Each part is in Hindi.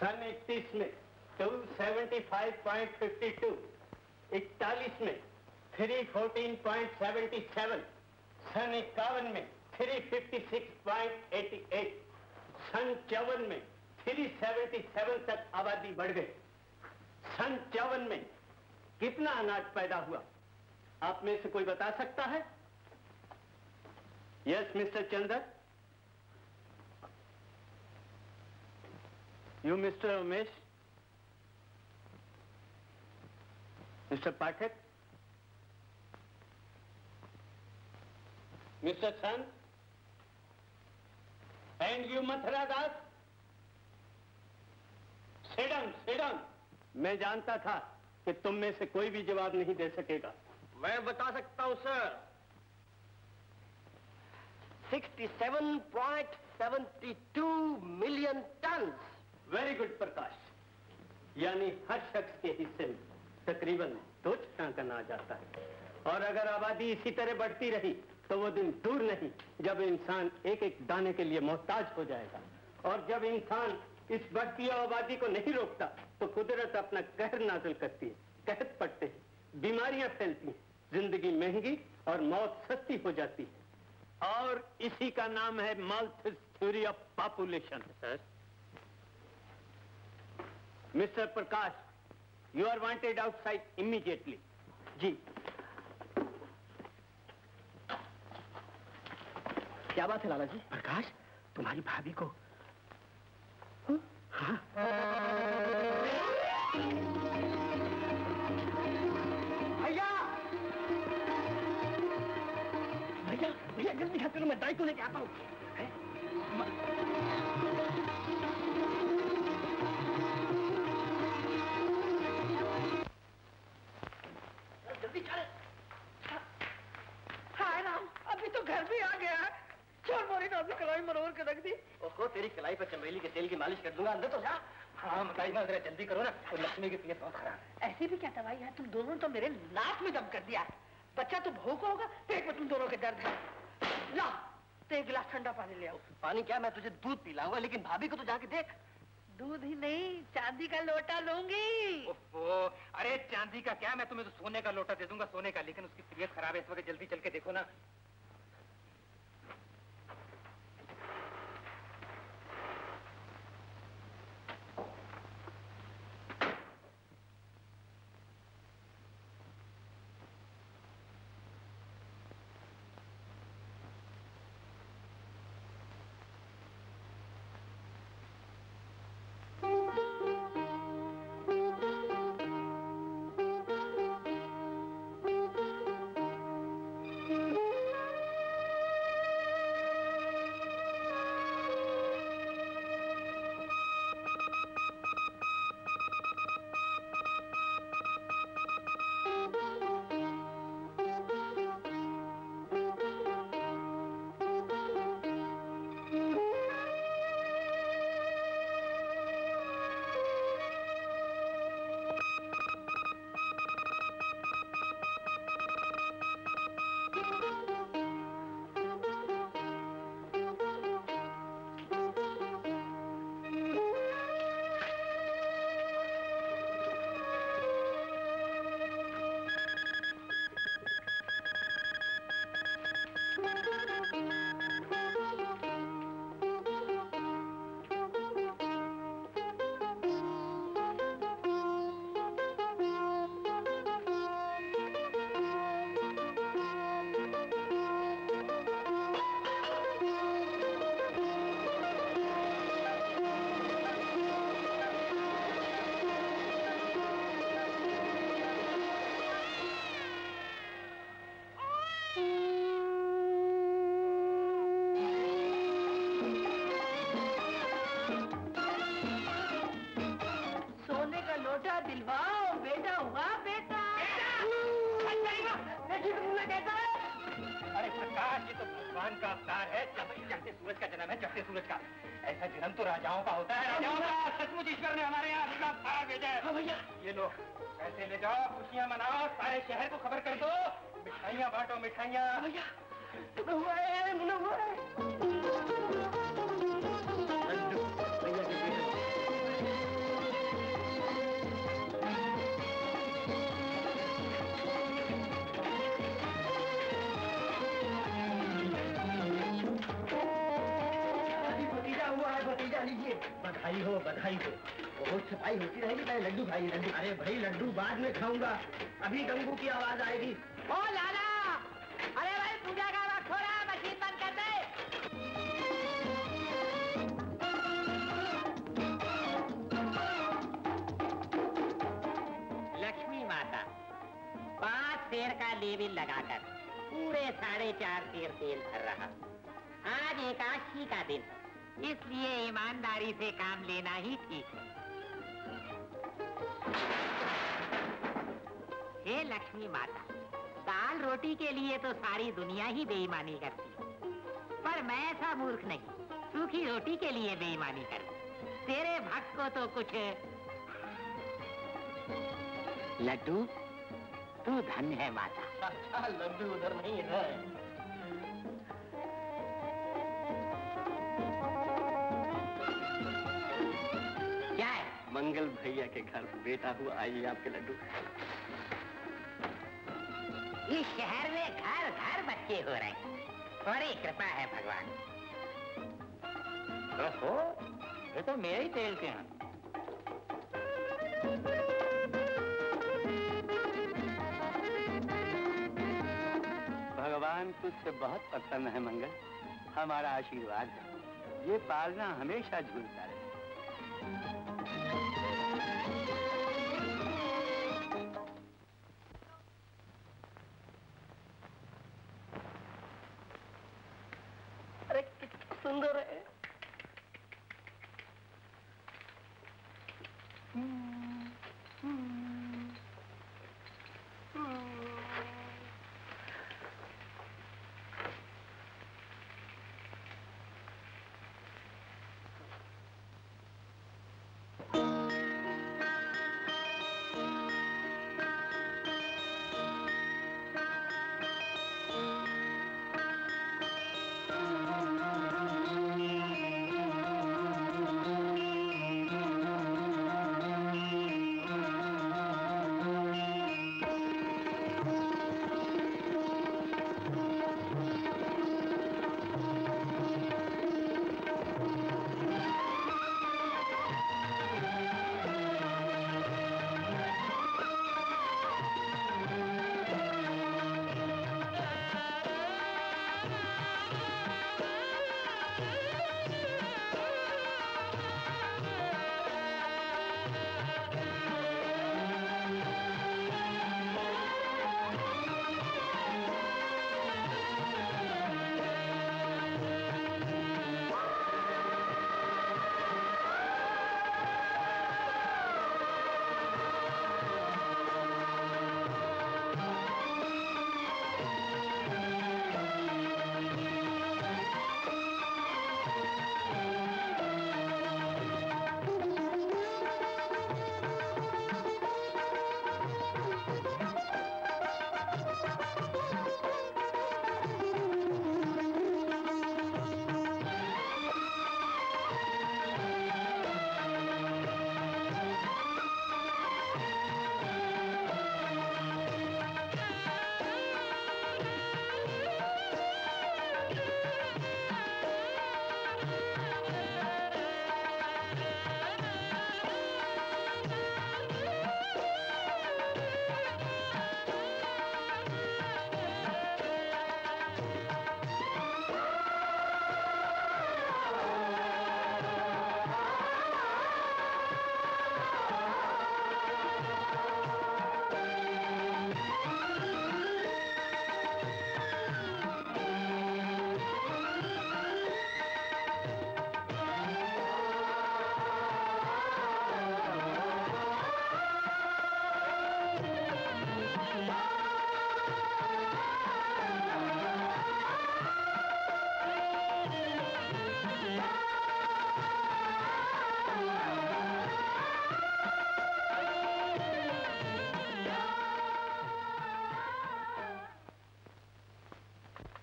सन 31 में 275.52, 41 में 314.77, सन 51 में 356.88, सन 54 में 377 तक आबादी बढ़ गई। सन 54 में कितना अनाज पैदा हुआ, आप में से कोई बता सकता है? Yes mister Chander. You mister Umesh. Mister Pathak. Mister Sun. And you Mathura Das. Sit down, sit down. मैं जानता था कि तुम में से कोई भी जवाब नहीं दे सकेगा। मैं बता सकता हूं sir. 67.72 million ton. Very good Prakash. यानी हर शख्स के हिस्से में तकरीबन 2 टन अनाज आता है। और अगर आबादी इसी तरह बढ़ती रही तो वो दिन दूर नहीं जब इंसान एक एक दाने के लिए मोहताज हो जाएगा। और जब इंसान इस बढ़ती हुई आबादी को नहीं रोकता तो कुदरत अपना कहर नाजिल करती है, कहत पड़ते हैं, बीमारियां फैलती हैं, जिंदगी महंगी और मौत सस्ती हो जाती है। और इसी का नाम है Malthus theory of population. Sir. Mister Prakash, you are wanted outside immediately. जी। क्या बात है लाला जी? प्रकाश, तुम्हारी भाभी को। हाँ। भैया भैया भैया जल्दी खाते लो, मैं दाई को लेके आता हूँ। जल्दी चले। हाय राम, अभी तो घर भी आ गया। चोर मोरी ने अभी कलाई मरोड़ के रख दी। ओहो, तेरी कलाई पर चमेली के तेल की मालिश कर दूंगा। अंदर तो जा। हाँ बताइए ना, जरा जल्दी करो ना, तो लक्ष्मी की तबीयत बहुत खराब है। ऐसी भी क्या दवाई है? तुम दोनों तो मेरे नाक में दम कर दिया। बच्चा तो भूखा होगा, पेट में तुम दोनों के दर्द है। ला, तो एक गिलास ठंडा पानी ले आओ। पानी क्या, मैं तुझे दूध पिलाऊंगा, लेकिन भाभी को तो जाके देख। दूध ही नहीं, चांदी का लोटा लूंगी। ओहो, अरे चांदी का क्या, मैं तुम्हें तो सोने का लोटा दे दूंगा, सोने का। लेकिन उसकी तबीयत खराब है इस वक्त, जल्दी चल के देखो ना। बधाई हो बधाई हो। बहुत सफाई होती रहेगी, पहले लड्डू खाइए लड्डू। अरे भाई लड्डू बाद में खाऊंगा, अभी गंगू की आवाज आएगी। ओ लाला, अरे भाई पूजा का वक्त हो रहा है, मशीन बंद कर दे। लक्ष्मी माता 5 सेर का लेविल लगाकर पूरे 4.5 सेर तेल भर रहा। आज एकादशी का दिन, इसलिए ईमानदारी से काम लेना ही ठीक है। हे लक्ष्मी माता, दाल रोटी के लिए तो सारी दुनिया ही बेईमानी करती है, पर मैं ऐसा मूर्ख नहीं, सूखी रोटी के लिए बेईमानी करूं। तेरे भक्त को तो कुछ। लड्डू, तू धन्य है माता। अच्छा लड्डू उधर नहीं है। क्या है? मंगल भैया के घर बेटा हुआ, आइए आपके लड्डू। इस शहर में घर घर बच्चे हो रहे हैं, बड़ी कृपा है भगवान। ओहो, ये तो मेरे ही तेल के हैं। भगवान तुझसे बहुत प्रसन्न है मंगल, हमारा आशीर्वाद है, ये पालना हमेशा झूलता रहे। अरे कितना सुंदर है।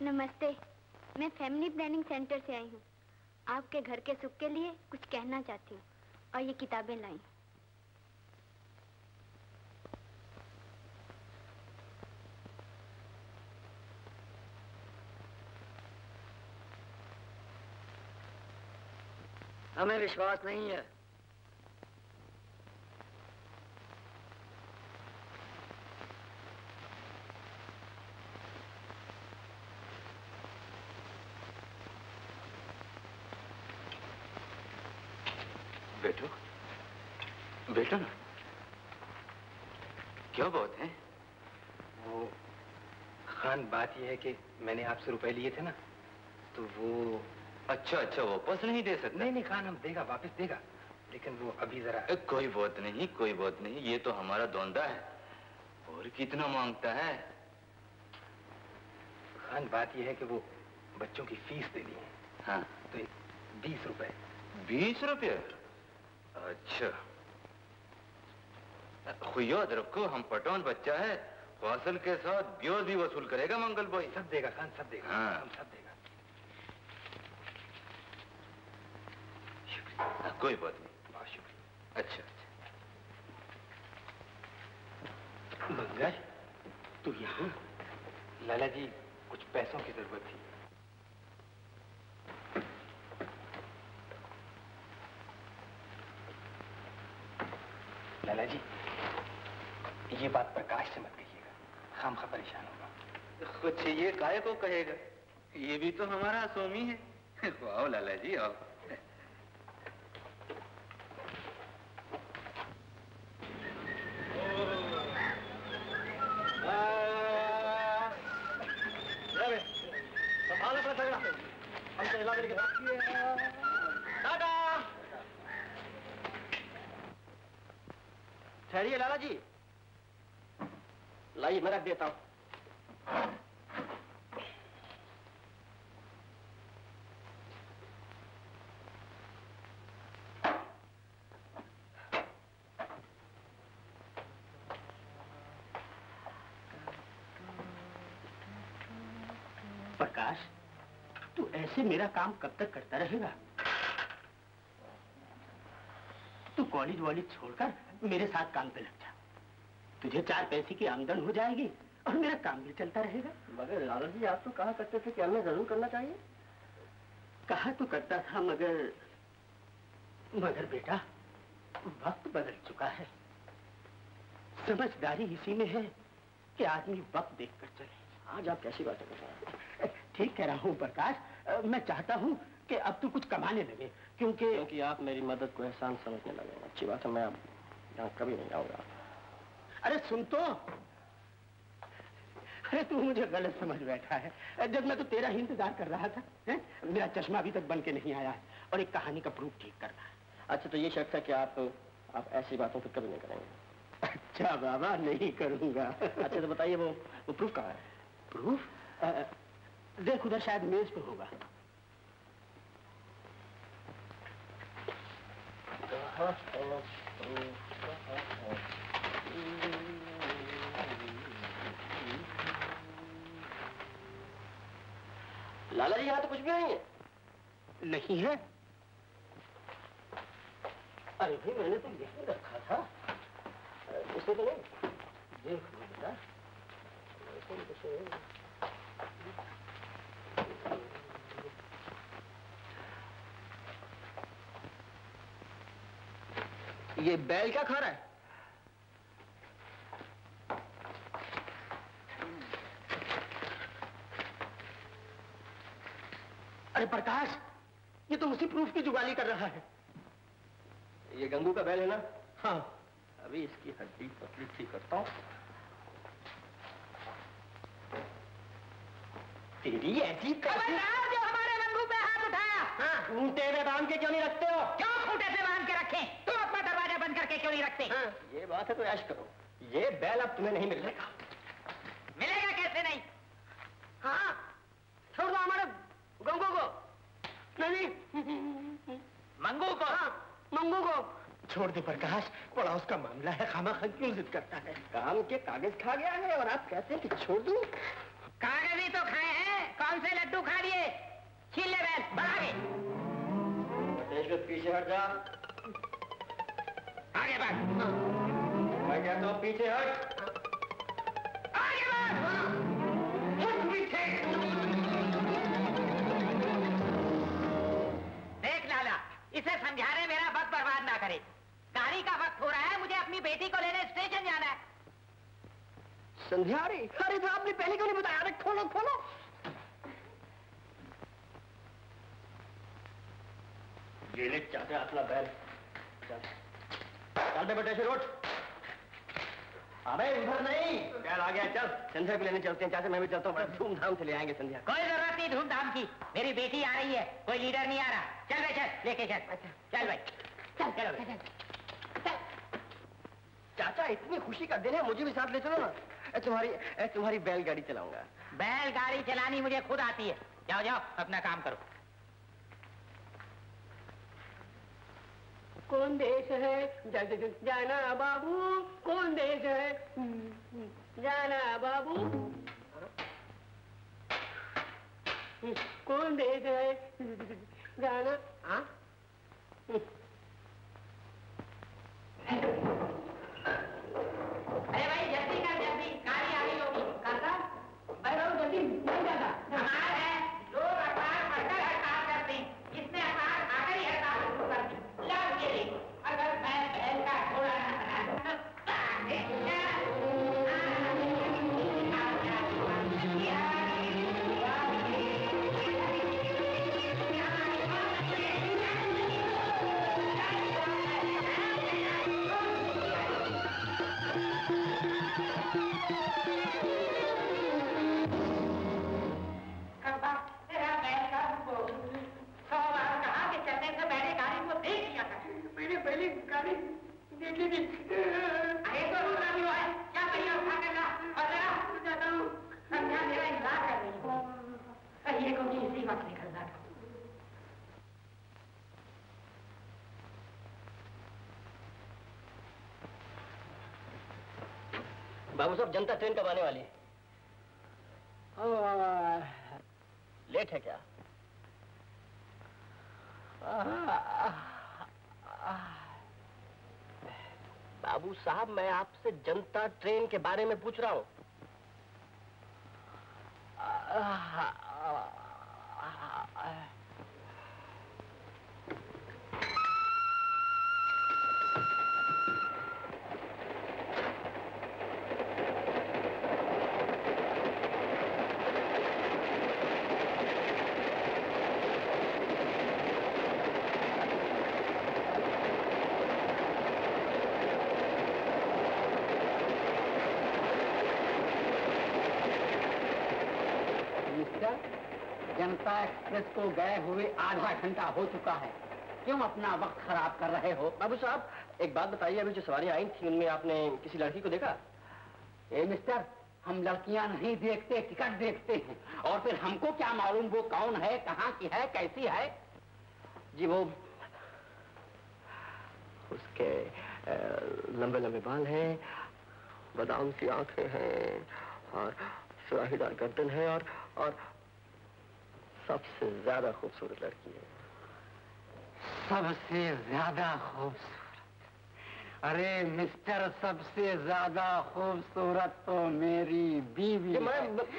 नमस्ते, मैं फैमिली प्लानिंग सेंटर से आई हूँ। आपके घर के सुख के लिए कुछ कहना चाहती हूँ और ये किताबें लाई। हमें विश्वास नहीं है। बैठो, बैठो ना। क्या बात है? वो खान, बात यह है कि मैंने आपसे रुपए लिए थे ना, तो वो... अच्छा, वापस नहीं दे सकते? नहीं खान, हम देगा, वापस देगा, लेकिन वो अभी जरा... कोई बात नहीं, ये तो हमारा धंधा है। और कितना मांगता है? खान, बात यह है कि वो बच्चों की फीस देनी है। हाँ, तो 20 रुपए। 20 रुपये? अच्छा, याद रखो, हम पटौन बच्चा है, फासल के साथ ब्योज भी वसूल करेगा मंगल भाई। सब देगा खान, सब देगा। हाँ, हम सब देगा। कोई बात नहीं। बहुत शुक्रिया। अच्छा। मंगल, तू यहाँ? लाला जी, कुछ पैसों की जरूरत थी। लाला जी, ये बात प्रकाश से मत कहिएगा, खामखा परेशान होगा। कुछ ये काहे को कहेगा? ये भी तो हमारा स्वामी है। आओ लाला जी, आओ। ठहरिए लाला जी, लाइए मैं रख देता हूं। प्रकाश, तू ऐसे मेरा काम कब तक करता रहेगा? तू कॉलेज वॉलेज छोड़कर मेरे साथ काम पे लग जा। तुझे 4 पैसे की आमदन हो जाएगी और मेरा काम भी चलता रहेगा। मगर लाला जी, आप तो कहा करते थे कि हमें जरूर करना चाहिए। कहा तो करता था, मगर बेटा, वक्त बदल चुका है। समझदारी इसी में है कि आदमी वक्त देखकर चले। आज आप कैसी बातें कर रहे हैं? ठीक कह रहा हूँ प्रकाश, मैं चाहता हूँ कि अब तू कुछ कमाने लगे, क्योंकि आप मेरी मदद को एहसान समझने लगे। अच्छी बात है, मैं अब यहाँ कभी नहीं आऊंगा। अरे सुन तो, अरे तू मुझे गलत समझ बैठा है। जब मैं तो तेरा ही इंतजार कर रहा था, है? मेरा चश्मा अभी तक बन के नहीं आया है और एक कहानी का प्रूफ ठीक करना है। अच्छा, तो ये शर्त है कि आप ऐसी बातों पर कभी नहीं करेंगे। अच्छा बाबा, नहीं करूंगा। अच्छा, तो बताइए वो प्रूफ कहाँ है? प्रूफ? देख उधर शायद मेज पे होगा। लाला जी, यहाँ तो कुछ भी नहीं है। नहीं है? अरे भाई, मैंने तो यही रखा था। इसमें तो नहीं। देख लो बेटा। ये बैल क्या खा रहा है? अरे प्रकाश, ये तो उसी प्रूफ की जुगाली कर रहा है। ये गंगू का बैल है ना? हाँ। अभी इसकी हड्डी पतली ठीक करता हूँ। तेरी ऐसी खबरदार जो हमारे गंगू पे हाथ उठाया। हाँ, खूंटे में बांध के क्यों नहीं रखते हो? क्यों खूंटे से बांध के रखें? तुम अपना दरवाजा बंद करके क्यों नहीं रखते? हाँ, ये बात है तो ऐश करो, ये बैल अब तुम्हें नहीं मिलेगा। मिलेगा कैसे नहीं? हाँ, छोड़ दो हमारे गंगू को। नहीं, मंगू को? हाँ, मंगू को छोड़ दे प्रकाश, बड़ा उसका मामला है, खामा-खा क्यों जिद करता है? काम के कागज खा गया है और आप कहते हैं कि छोड़ दूं? कागज ही तो खाए हैं, कौन से लड्डू खा लिए? छीन ले बैल, बढ़ आगे। पीछे हट जा। आगे बढ़। मैं कहता हूँ पीछे हट। आगे बढ़। हट पीछे। देख लाला, इसे समझाने मेरा वक्त बर्बाद ना करे। गाड़ी का वक्त हो रहा है, मुझे अपनी बेटी को लेने स्टेशन जाना है। संध्यारी? अरे तो आपने पहले क्यों नहीं बताया? अरे खोलो खोलो। ये ले चाचा अपना बैल। चल बे बेटे, रोट। अबे उधर नहीं, बैल आ गया। चल संध्या को लेने चलते हैं। चाचा मैं भी चलता हूँ, बड़ा धूमधाम से ले आएंगे संध्या। कोई जरूरत नहीं धूमधाम की, मेरी बेटी आ रही है, कोई लीडर नहीं आ रहा। चल भाई चल, लेके चल। चल भाई चल, चलो चाचा इतनी खुशी का दिन है, मुझे भी साथ ले चलो ना। तुम्हारी बैलगाड़ी चलाऊंगा। बैलगाड़ी चलानी मुझे खुद आती है। जाओ जाओ अपना काम करो। कौन देश है जाना बाबू, कौन देश है जाना बाबू, कौन देश है जाना। हाँ अरे भाई जल्दी कर, जल्दी गाड़ी आ गई होगी। काका भाई बहुत जल्दी नहीं जाता। हमारा है लोग अखबार पढ़कर हड़ताल करते हैं, इसने अखबार खाकर ही हड़ताल शुरू कर दी। लाओ ये ले, अगर मैं बैल का घोड़ा न बना बाबू साहब, जनता ट्रेन कब आने वाली है? लेट है क्या? बाबू साहब, मैं आपसे जनता ट्रेन के बारे में पूछ रहा हूँ। जनता एक्सप्रेस को गए हुए आधा घंटा हो चुका है, क्यों अपना वक्त खराब कर रहे हो? बाबू साहब, एक बात बताइए, अभी जो सवारियां आई थी उनमें आपने किसी लड़की को देखा? मिस्टर, हम लड़कियां नहीं देखते, टिकट देखते हैं। और फिर हमको क्या मालूम वो कौन है, कहाँ की है, कैसी है? जी वो उसके लंबे लंबे बाल हैं, बादाम सी आंखें हैं और सुराहीदार गर्दन है और सबसे ज्यादा खूबसूरत लड़की है। सबसे ज्यादा खूबसूरत? अरे मिस्टर, सबसे ज्यादा खूबसूरत तो मेरी बीवी है।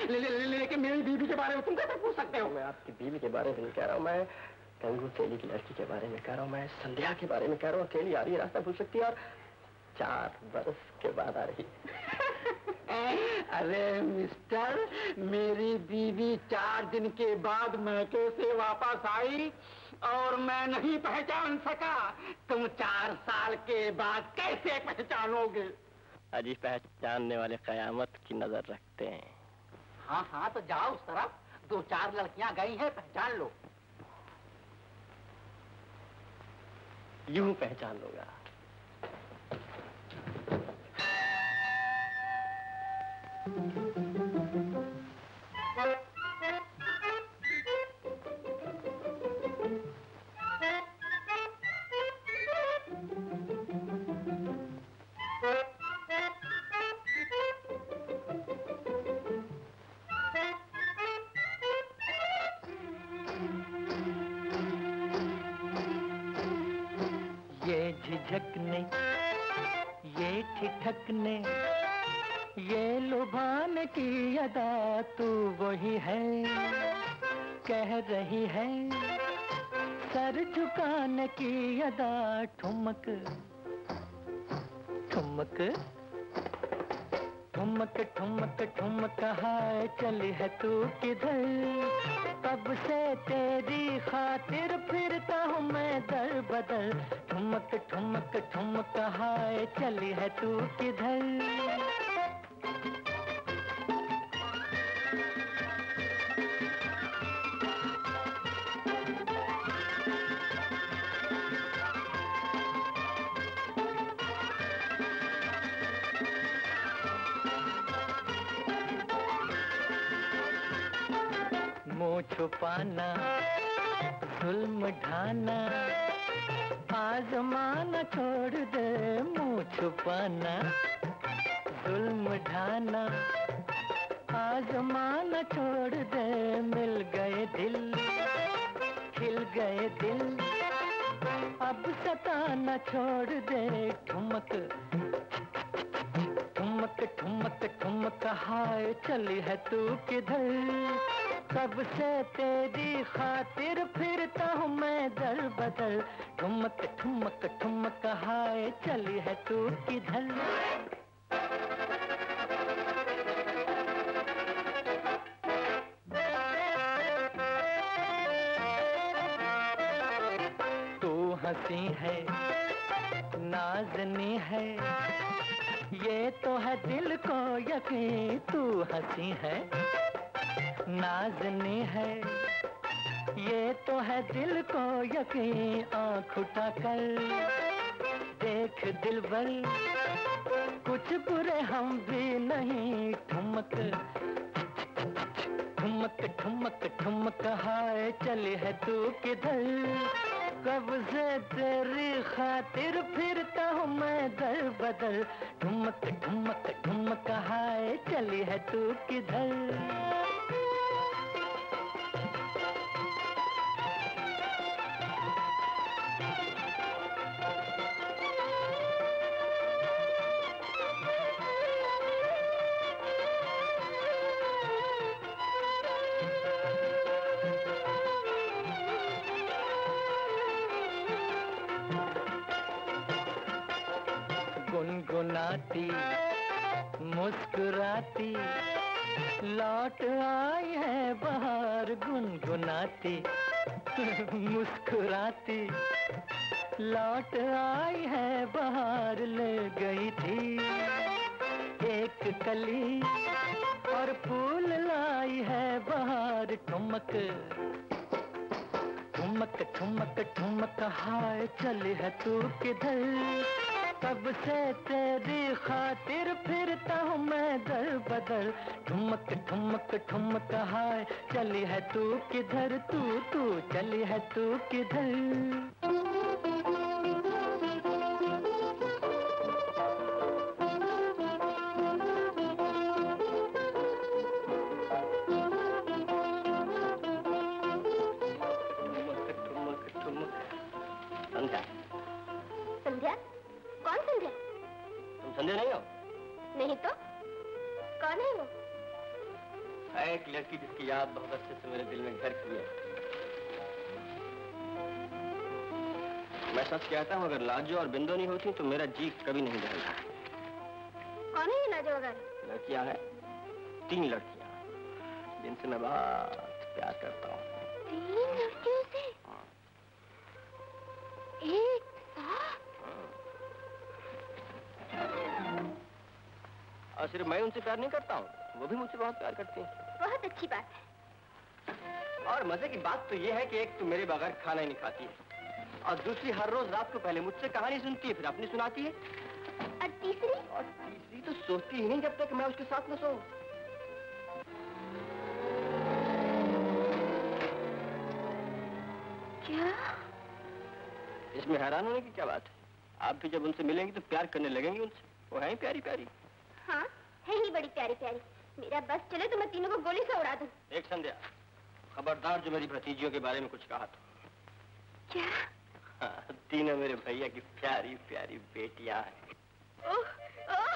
लेकिन मेरी बीवी के बारे में तुम कैसे पूछ सकते हो? मैं आपकी बीवी के बारे में नहीं कह रहा हूँ, मैं गंगू तेली की लड़की के बारे में कह रहा हूँ, मैं संध्या के बारे में कह रहा हूँ। अकेली आ रही है, रास्ता भूल सकती है और 4 बरस के बाद आ रही। अरे मिस्टर, मेरी बीवी 4 दिन के बाद मैके से वापस आई और मैं नहीं पहचान सका। तुम 4 साल के बाद कैसे पहचानोगे? अजी, पहचानने वाले कयामत की नजर रखते हैं। हाँ हाँ, तो जाओ उस तरफ, 2-4 लड़कियां गई हैं, पहचान लो। यूं पहचान लूंगा। ये झिझकने, ये ठिठकने, ये लुभाने की अदा तू वही है, कह रही है सर झुकाने की अदा, ठुमक ठुमक ठुमक ठुमक ठुमक हाय चली है तू किधर, कब से तेरी खातिर फिरता हूँ मैं दर बदर, ठुमक ठुमक ठुमक हाय चली है तू किधर। मुँह छुपाना, जुल्म ढाना, आजमाना छोड़ दे, मुँह छुपाना, जुल्म ढाना, आजमाना छोड़ दे, मिल गए दिल, खिल गए दिल, अब सताना छोड़ दे, ठुमक ठुमक ठुमक ठुमक हाय चली है तू किधर, कब से तेरी खातिर फिरता हूँ मैं दर बदर, ठुमक ठुमक ठुमक हाय चली है तू किधर। तू हंसी है, नाज़नी है, ये तो है दिल को यकीन, तू हंसी है, नाज़नी है, ये तो है दिल को यकीन, आँख उठा कर देख दिलबर, कुछ बुरे हम भी नहीं, ठुमक ठुमक ठुमक ठुमक हाय चली है तू किधर, कब से तेरी खातिर फिरता हूँ मैं दर बदर, ठुमक ठुमक ठुमक हाय चली है तू किधर। गुनगुनाती मुस्कुराती लौट आई है बहार, गुनगुनाती मुस्कुराती लौट आई है बहार, ले गई थी एक कली और फूल लाई है बहार, ठुमक ठुमक ठुमक ठुमक हाय चली है तू किधर, कब से तेरी खातिर फिरता हूँ मैं दर बदर, ठुमक ठुमक ठुमक हाय चली है तू किधर, तू चली है तू किधर। संध्या? कौन संध्या? तुम संध्या नहीं हो? नहीं तो कौन है वो? एक लड़की जिसकी याद बहुत अच्छे से मेरे दिल में घर की है। मैं सच कहता हूँ, अगर लाजो और बिंदु नहीं होती तो मेरा जी कभी नहीं बदलता। कौन है ये लाजो वगैरह? लड़कियां हैं, 3 लड़कियां जिनसे मैं बहुत प्यार करता हूँ। 3 लड़कियों से? एक साथ? और सिर्फ मैं उनसे प्यार नहीं करता हूँ, वो भी मुझसे बहुत प्यार करती हैं। बहुत अच्छी बात है। और मजे की बात तो ये है कि एक तो मेरे बगैर खाना ही नहीं खाती है, और दूसरी हर रोज रात को पहले मुझसे कहानी सुनती है, फिर अपनी सुनाती है। और तीसरी? और तीसरी तो सोती ही नहीं जब तक मैं उसके साथ न सोऊं। क्या? इसमें हैरान होने की क्या बात है? आप भी जब उनसे मिलेंगी तो प्यार करने लगेंगी उनसे। वो है ही प्यारी प्यारी। हाँ, है ही बड़ी प्यारी प्यारी। मेरा बस चले तो मैं तीनों को गोली से उड़ा दूं। एक संध्या, खबरदार जो मेरी भतीजियों के बारे में कुछ कहा तो। क्या? हाँ, तीनों मेरे भैया की प्यारी प्यारी बेटियां हैं। ओह, ओह,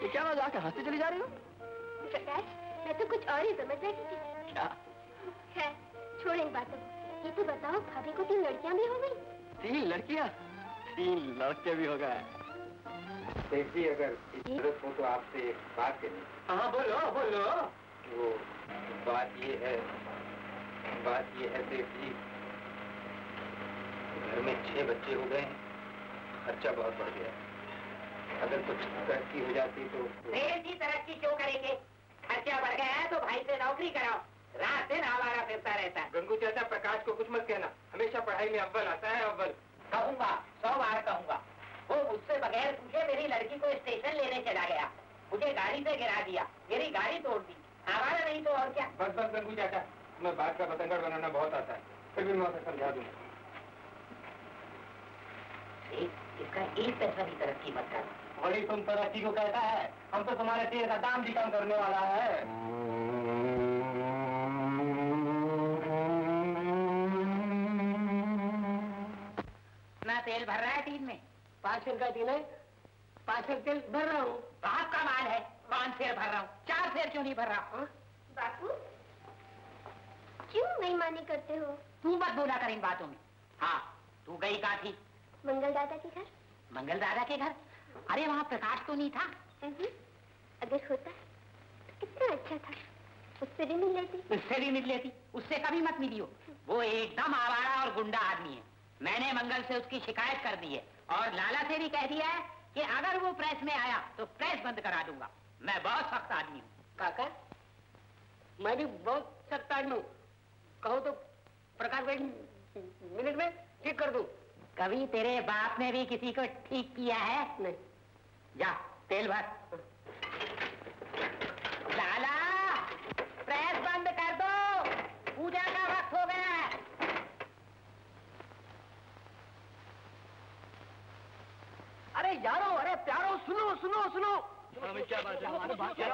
ये क्या बात, आके हंसते चली जा रही हो? प्रकाश, मैं तो कुछ और ही समझ रही थी। क्या? है, छोड़ इन बातों को। ये तो बताओ, भाभी को 3 लड़कियां भी हो गई? 3 लड़कियां? 3 लड़के भी हो गए। देखिए, अगर जरूरत हो तो आपसे एक बात करनी। हाँ बोलो बोलो। वो बात ये है सेठ जी, घर में 6 बच्चे हो गए, खर्चा बहुत बढ़ गया। अगर कुछ तरक्की हो जाती तो। सेठ जी तरक्की क्यों करेंगे? खर्चा बढ़ गया है तो भाई से नौकरी कराओ, रात दिन आवारा फिरता रहता है। गंगू चाचा, प्रकाश को कुछ मत कहना, हमेशा पढ़ाई में अव्वल आता है, अव्वल। कहूँगा, 100 बार कहूँगा। वो मुझसे बगैर पूछे मेरी लड़की को स्टेशन लेने चला गया, मुझे गाड़ी से गिरा दिया, मेरी गाड़ी तोड़ दी। आवारा नहीं तो और क्या। बस बस गंगू चाचा, तुम्हें बात का बतंगड़ बनाना बहुत आता है, फिर भी मैं उसे समझा दूंगा। इसका एक पैसा भी तरक्की मत कर। बड़ी तुम तरक्की को कहता है, हम तो तुम्हारे तेल का दाम भी कम करने वाला है। ना तेल भर रहा है टीन में? 5 सेर का टीन है, 5 सेर तेल भर रहा हूँ। बाप का माल है, 5 सेर भर रहा हूँ, 4 सेर क्यों नहीं भर रहा? बापू, क्यों बेईमानी करते हो? तू मत बोला कर इन बातों में। हाँ, तू गई कहाँ थी? मंगल दादा के घर। मंगल दादा के घर? अरे वहाँ प्रकाश तो नहीं था? अगर होता तो कितना अच्छा था, उससे भी मिल लेती। उससे भी मिल लेती, उससे कभी मत मिली हो। वो एकदम आवारा और गुंडा आदमी है। मैंने मंगल से उसकी शिकायत कर दी है और लाला से भी कह दिया है कि अगर वो प्रेस में आया तो प्रेस बंद करा दूंगा। मैं बहुत सख्त आदमी हूँ। काका, मैं भी बहुत सख्त आदमी हूँ। कहो तो प्रकाश भाई मिनट में ठीक कर दूं। कभी तेरे बाप ने भी किसी को ठीक किया है? नहीं। जा तेल भर। लाला, प्रेस बंद कर दो, पूजा का वक्त हो गया है। अरे यारो, अरे प्यारो, सुनो सुनो सुनो। क्या बात है? हमारे बात क्या है?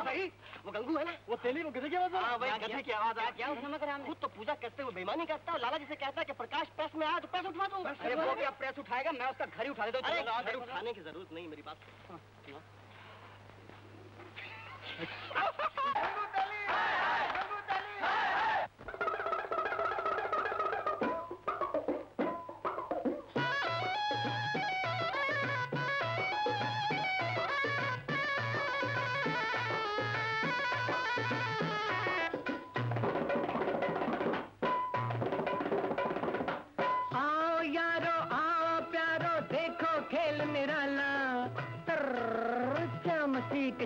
सही, वो गंगू है ना, वो तेली में गधे की आवाज। हाँ भाई, गधे की आवाज आ गया। उसने मगर खुद तो पूजा करते हुए बेईमानी करता है। लाला जी से कहता है कि प्रकाश प्रेस में आया तो प्रेस उठवा दूं। अरे वो क्या प्रेस उठाएगा, मैं उसका घर ही उठा देता हूँ। अरे घर उठाने की जरूरत नहीं, मेरी बात।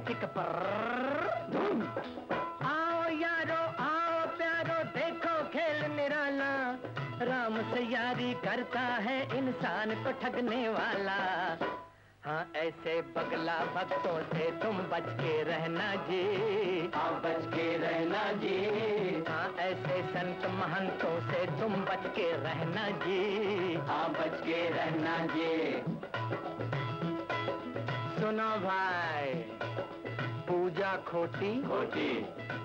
चिक पर आओ यारो, आओ प्यारो, देखो खेल निराला। राम से यारी करता है इंसान को ठगने वाला। हाँ, ऐसे बगला भक्तों से तुम बच के रहना जी। हाँ, बच के रहना जी। हाँ, ऐसे संत महंतों से तुम बच के रहना जी। हाँ, बच के रहना जी। सुनो भाई, पूजा खोटी खोटी,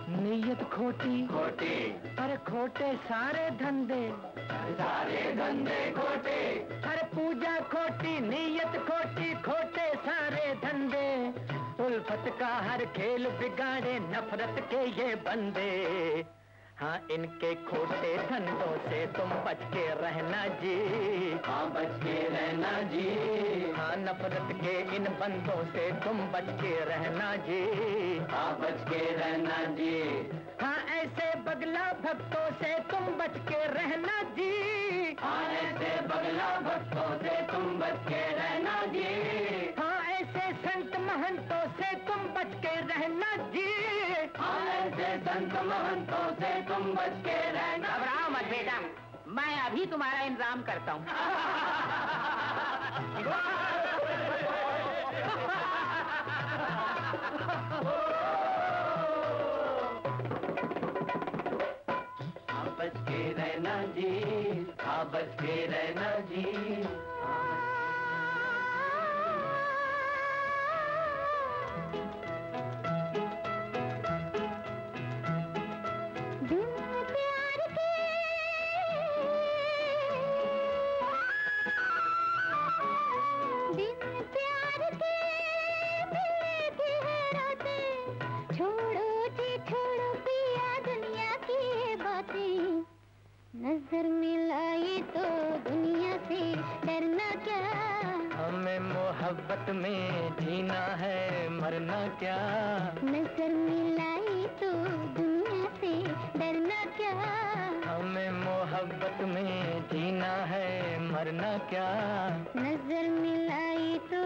नीयत खोटी खोटी, अरे खोटे सारे धंधे खोटे। अरे पूजा खोटी, नीयत खोटी, खोटे सारे धंधे। उल्फत का हर खेल बिगाड़े नफरत के ये बंदे। हाँ, इनके खोटे धंधों से तुम बच के रहना जी। हाँ, बच के रहना जी। हाँ, नफरत के इन बंदों से तुम बच के रहना जी। हाँ, बच के रहना जी। हाँ, ऐसे बगला भक्तों से तुम बच के रहना जी। हाँ, ऐसे बगला भक्तों से तुम बच के रहना जी। हाँ, ऐसे संत महंतों से तुम बच के रहना जी। हाँ, ऐसे संत महंतों से तुम बच के रहना। घबराओ मत बेटा, मैं अभी तुम्हारा इंतजाम करता हूँ। हाँ, बच के रहना जी। हाँ, बच के रहना जी। दिन प्यार के मिले थे मोहब्बत में जीना है मरना क्या। नजर मिलाई तो दुनिया से डरना क्या। हमें मोहब्बत में जीना है मरना क्या। नजर मिलाई तो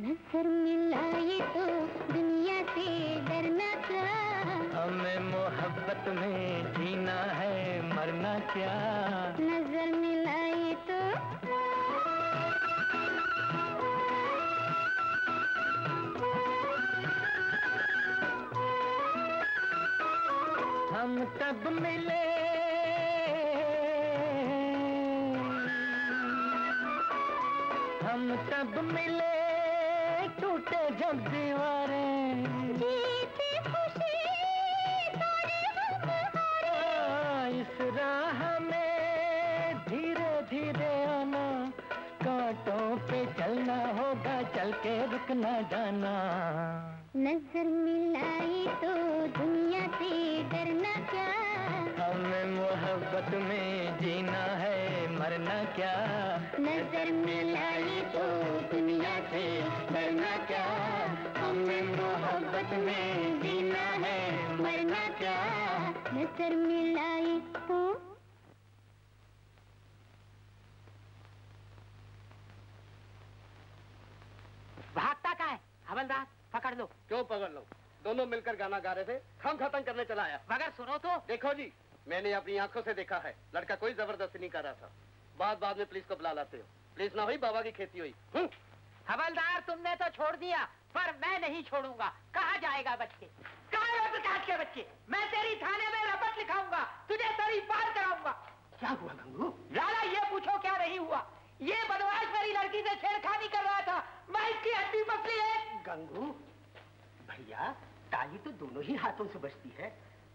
नजर मिलाई तो दुनिया से डरना क्या। हमें मोहब्बत में जीना है मरना क्या। नजर मिलाई तो हम तब मिले हम तब मिले टूटे जब दीवारें। जीती खुशी इस राह में धीरे धीरे आना, कांटों पे चलना होगा, चल के रुक ना जाना। नजर मिलाई तो दुनिया से डरना क्या। हमें मोहब्बत में जीना है मरना क्या। नजर मिलाई तो दुनिया से डरना क्या। हमें मोहब्बत में जीना है मरना क्या। नजर मिलाई तो भागता का है हवलदार, पकड़ लो। क्यों पकड़ लो? दोनों मिलकर गाना गा रहे थे, हम खत्म करने चला आया। मगर सुनो तो। देखो जी, मैंने अपनी आंखों से देखा है, लड़का कोई जबरदस्ती नहीं कर रहा था। बाद में पुलिस को बुला लाते हो। पुलिस ना हुई, बाबा की खेती हुई। हवलदार तुमने तो छोड़ दिया, पर मैं नहीं छोड़ूंगा। कहाँ जाएगा बच्चे? कहाँ है प्रकाश के बच्चे? मैं तेरी थाने में रपट लिखाऊंगा, तुझे सरी पार कराऊंगा। क्या हुआ गंगू? लाला ये पूछो क्या नहीं हुआ। ये बदमाश मेरी लड़की से छेड़खानी कर रहा था, मैं इसकी हड्डी पसली है। गंगू भैया, ताली तो दोनों ही हाथों से बजती है।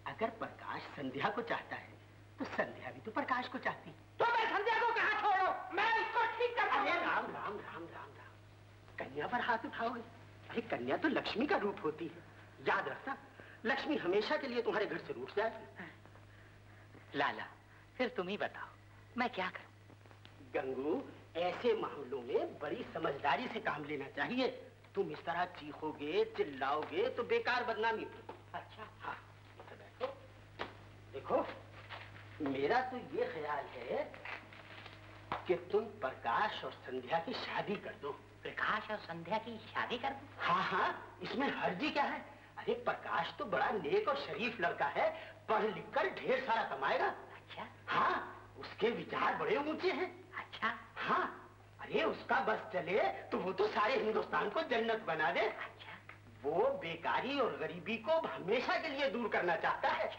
अगर प्रकाश संध्या को चाहता है तो संध्या भी तो प्रकाश को चाहती। तो मैं संध्या को कहाँ छोड़ो, मैं उसको ठीक कर। अरे राम राम राम राम राम, कन्या पर हाथ उठाओगे? अरे कन्या तो लक्ष्मी का रूप होती है, याद रखना। लक्ष्मी हमेशा के लिए तुम्हारे घर से रूठ जाएगी। लाला फिर तुम ही बताओ, मैं क्या करूं? गंगू, ऐसे मामलों में बड़ी समझदारी से काम लेना चाहिए। तुम इस तरह चीखोगे चिल्लाओगे तो बेकार बदनामी होगी। अच्छा हाँ, बैठो। देखो, मेरा तो ये ख्याल है कि तुम प्रकाश और संध्या की शादी कर दो। प्रकाश और संध्या की शादी कर दूं? हाँ हाँ, इसमें हर्जी क्या है? अरे प्रकाश तो बड़ा नेक और शरीफ लड़का है, पढ़ लिख कर ढेर सारा कमाएगा। अच्छा हाँ, उसके विचार बड़े ऊंचे हैं। अच्छा हाँ, अरे उसका बस चले तो वो तो सारे हिंदुस्तान को जन्नत बना दे। अच्छा। वो बेकारी और गरीबी को हमेशा के लिए दूर करना चाहता है।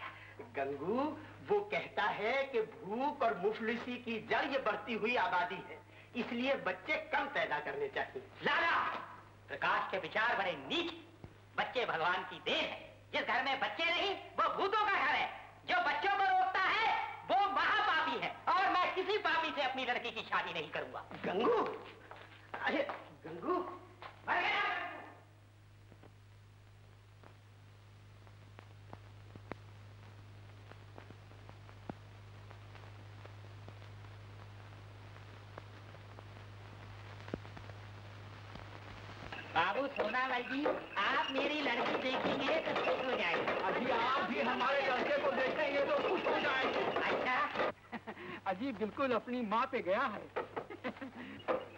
गंगू, वो कहता है कि भूख और मुफलिसी की जड़ ये बढ़ती हुई आबादी है, इसलिए बच्चे कम पैदा करने चाहिए। लाला, प्रकाश के विचार बड़े नीच। बच्चे भगवान की देन है। जिस घर में बच्चे नहीं वो भूतों का घर है। जो बच्चों को रोकता है वो महापापी है, और मैं किसी पापी से अपनी लड़की की शादी नहीं करूंगा। गंगू, अरे गंगू, मर गया। बाबू सोनावल जी, आप मेरी लड़की देखेंगे तो खुश हो जाएंगे। अजी आप भी हमारे लड़के को देखेंगे तो खुश हो जाएंगे। अच्छा। अजी बिल्कुल अपनी माँ पे गया है।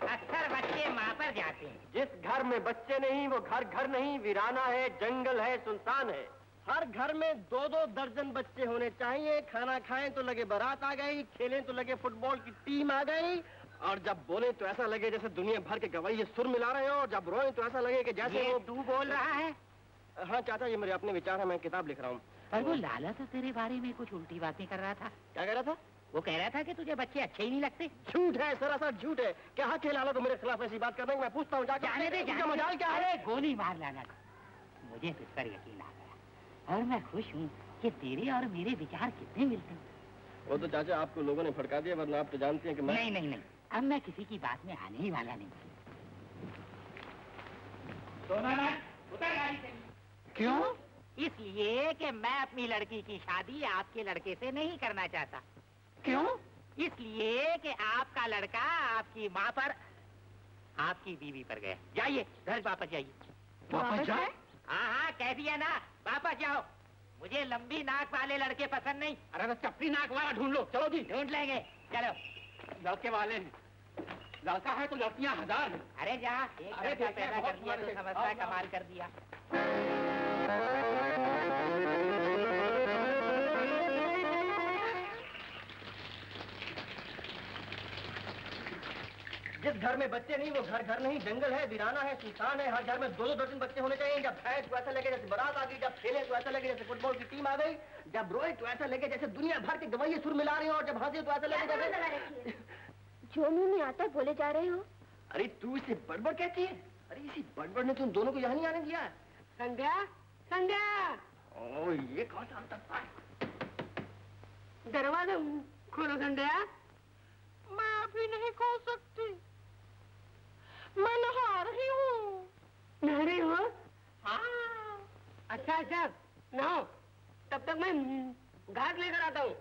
अक्सर बच्चे माँ पर जाते हैं। जिस घर में बच्चे नहीं वो घर घर नहीं, वीराना है, जंगल है, सुनसान है। हर घर में 2-2 दर्जन बच्चे होने चाहिए। खाना खाएं तो लगे बारात आ गई, खेलें तो लगे फुटबॉल की टीम आ गई, और जब बोले तो ऐसा लगे जैसे दुनिया भर के गवाही सुर मिला रहे हो, और जब रोए तो ऐसा लगे कि जैसे ये तू बोल रहा है? हाँ चाचा, ये मेरे अपने विचार है, मैं किताब लिख रहा हूँ। पर वो लाला तो तेरे बारे में कुछ उल्टी बातें कर रहा था। क्या कह रहा था? वो कह रहा था कि तुझे बच्चे अच्छे ही नहीं लगते। झूठ है, सरासर झूठ है। क्या हक है लाला को मेरे खिलाफ ऐसी बात करने की? मैं पूछता हूँ जाने दे, मजाल क्या है? अरे गोली मार लाना, मुझे तुझ पर यकीन आ गया और मैं खुश हूँ कि तेरे और मेरे विचार कितने मिलते हैं। वो तो चाचा आपको लोगों ने भड़का दिया, वरना आप तो जानते हैं कि मैं... नहीं नहीं नहीं, अब मैं किसी की बात में आने ही वाला नहीं। उतर गाड़ी से। क्यों? इसलिए कि मैं अपनी लड़की की शादी आपके लड़के से नहीं करना चाहता। क्यों? इसलिए कि आपका लड़का आपकी माँ पर, आपकी बीवी पर गया। जाइए घर वापस जाइए। वापस जाए? हाँ हाँ कह दिया ना, वापस जाओ। मुझे लंबी नाक वाले लड़के पसंद नहीं। अरे बस चपटी नाक वाला ढूंढ लो। चलो जी। ढूंढ लेंगे, चलो। लड़के वाले हैं, लड़का है तो लड़कियां 1000 हैं। अरे जा, एक लड़का पैदा कर दिया तो समझता कमाल कर दिया। जिस घर में बच्चे नहीं वो घर नहीं, जंगल है, वीराना है, सुनसान है। हर घर में 2-2 दर्जन बच्चे होने चाहिए। जब खाए तो ऐसा लगे जैसे बारात आ गई, जब खेले तो ऐसा लगे जैसे फुटबॉल की टीम आ गई, जब रोए तो ऐसा लगे जैसे दुनिया भर के गवैये सुर मिला रहे हो, और जब हंसे तो ऐसा लगे जैसे... जो मुंह में आता है बोले जा रहे हो। अरे तू इसे बड़बड़ कहती है? अरे इसी बड़बड़ ने तुम दोनों को यहाँ नहीं आने दिया है। संध्या, संध्या, ओ ये कौन सा अंतर है? दरवाजा खोलो संध्या। मैं अभी नहीं खोल सकती, मैं नहा रही हूँ। नहा रही हो? हाँ। अच्छा अच्छा, नहाओ, तब तक मैं घास लेकर आता हूँ।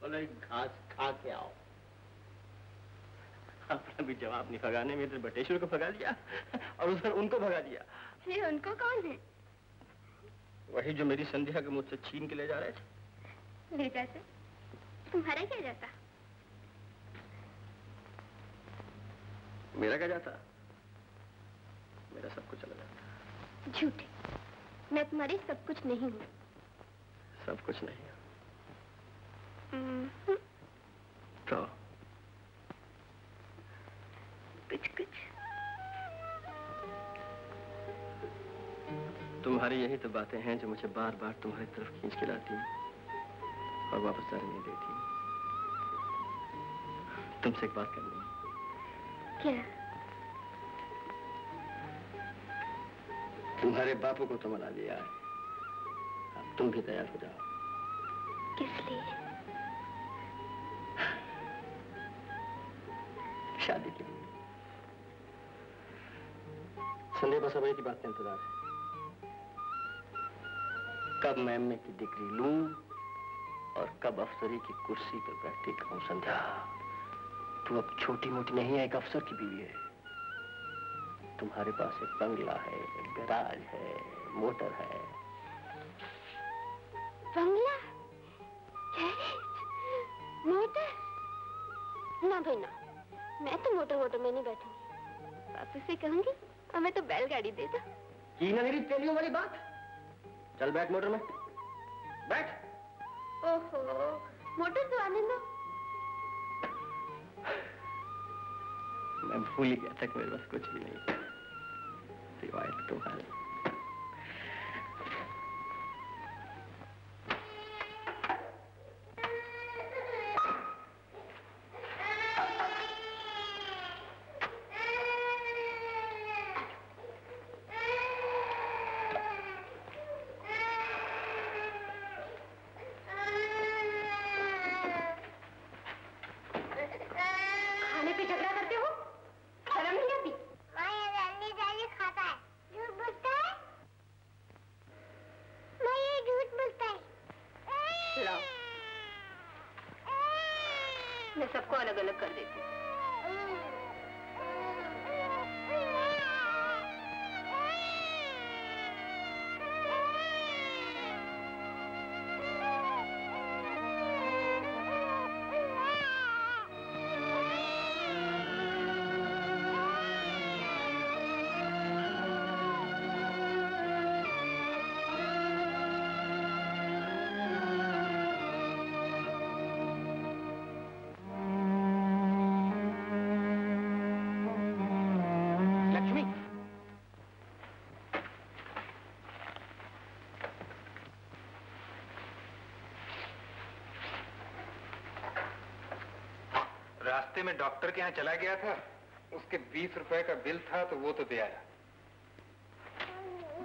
बोले घास खा के आओ। आपने भी जवाब नहीं भगाने में तो बटेश्वर को भगा दिया और उधर उनको भगा दिया। ये उनको कौन है? वही जो मेरी संध्या को मुझसे छीन के ले जा रहे थे। ले जाते? तुम्हारा क्या जाता? मेरा क्या जाता? मेरा सब कुछ चला जाता। झूठे, मैं तुम्हारी सब कुछ नहीं हूँ। सब कुछ नहीं है तो कुछ कुछ। तुम्हारी यही तो बातें हैं जो मुझे बार बार तुम्हारी तरफ खींच के लाती हैं और वापस जाने नहीं देती। तुमसे एक बात करनी है। क्या? तुम्हारे बापू को तो मना लिया है, अब तुम भी तैयार हो जाओ। किस लिए? शादी के लिए। संध्या बस अब एक ही बात का इंतजार है, कब मैं एमए की डिग्री लूं और कब अफसरी की कुर्सी पर बैठी कहूं संध्या तू अब छोटी मोटी नहीं है, एक अफसर की बीवी है। तुम्हारे पास एक बंगला है, एक गैराज है, मोटर है। बंगला, मोटर? ना भाई ना, मैं तो मोटर में नहीं बैठूंगी। पापा से कहूंगी हमें तो बैलगाड़ी दे दो। की ना मेरी तेलियों वाली बात। चल बैठ मोटर में, बैठ। ओहो, मोटर तो आने दो। मैं भूल ही गया था कि मेरे पास कुछ भी नहीं सिवाय तुम्हारे। मैं सबको अलग अलग कर देती हूँ। रास्ते में डॉक्टर के यहाँ चला गया था, उसके 20 रुपए का बिल था तो वो तो दे आया।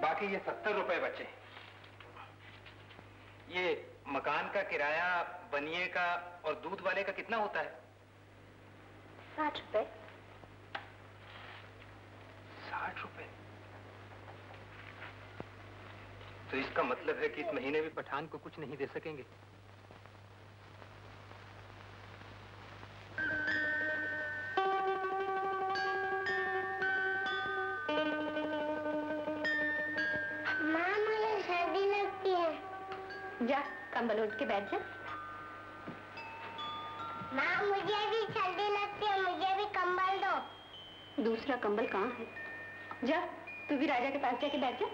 बाकी ये 70 रुपए बचे। ये मकान का किराया, बनिए का और दूध वाले का कितना होता है? 60 रुपए। 60 रुपए? तो इसका मतलब है कि इस महीने भी पठान को कुछ नहीं दे सकेंगे। माँ, मुझे सर्दी लगती है। जा कंबल उठ के बैठ जा। माँ, मुझे भी सर्दी लगती है, मुझे भी कंबल दो। दूसरा कंबल कहाँ है? जा तू भी राजा के पास जाके बैठ जा।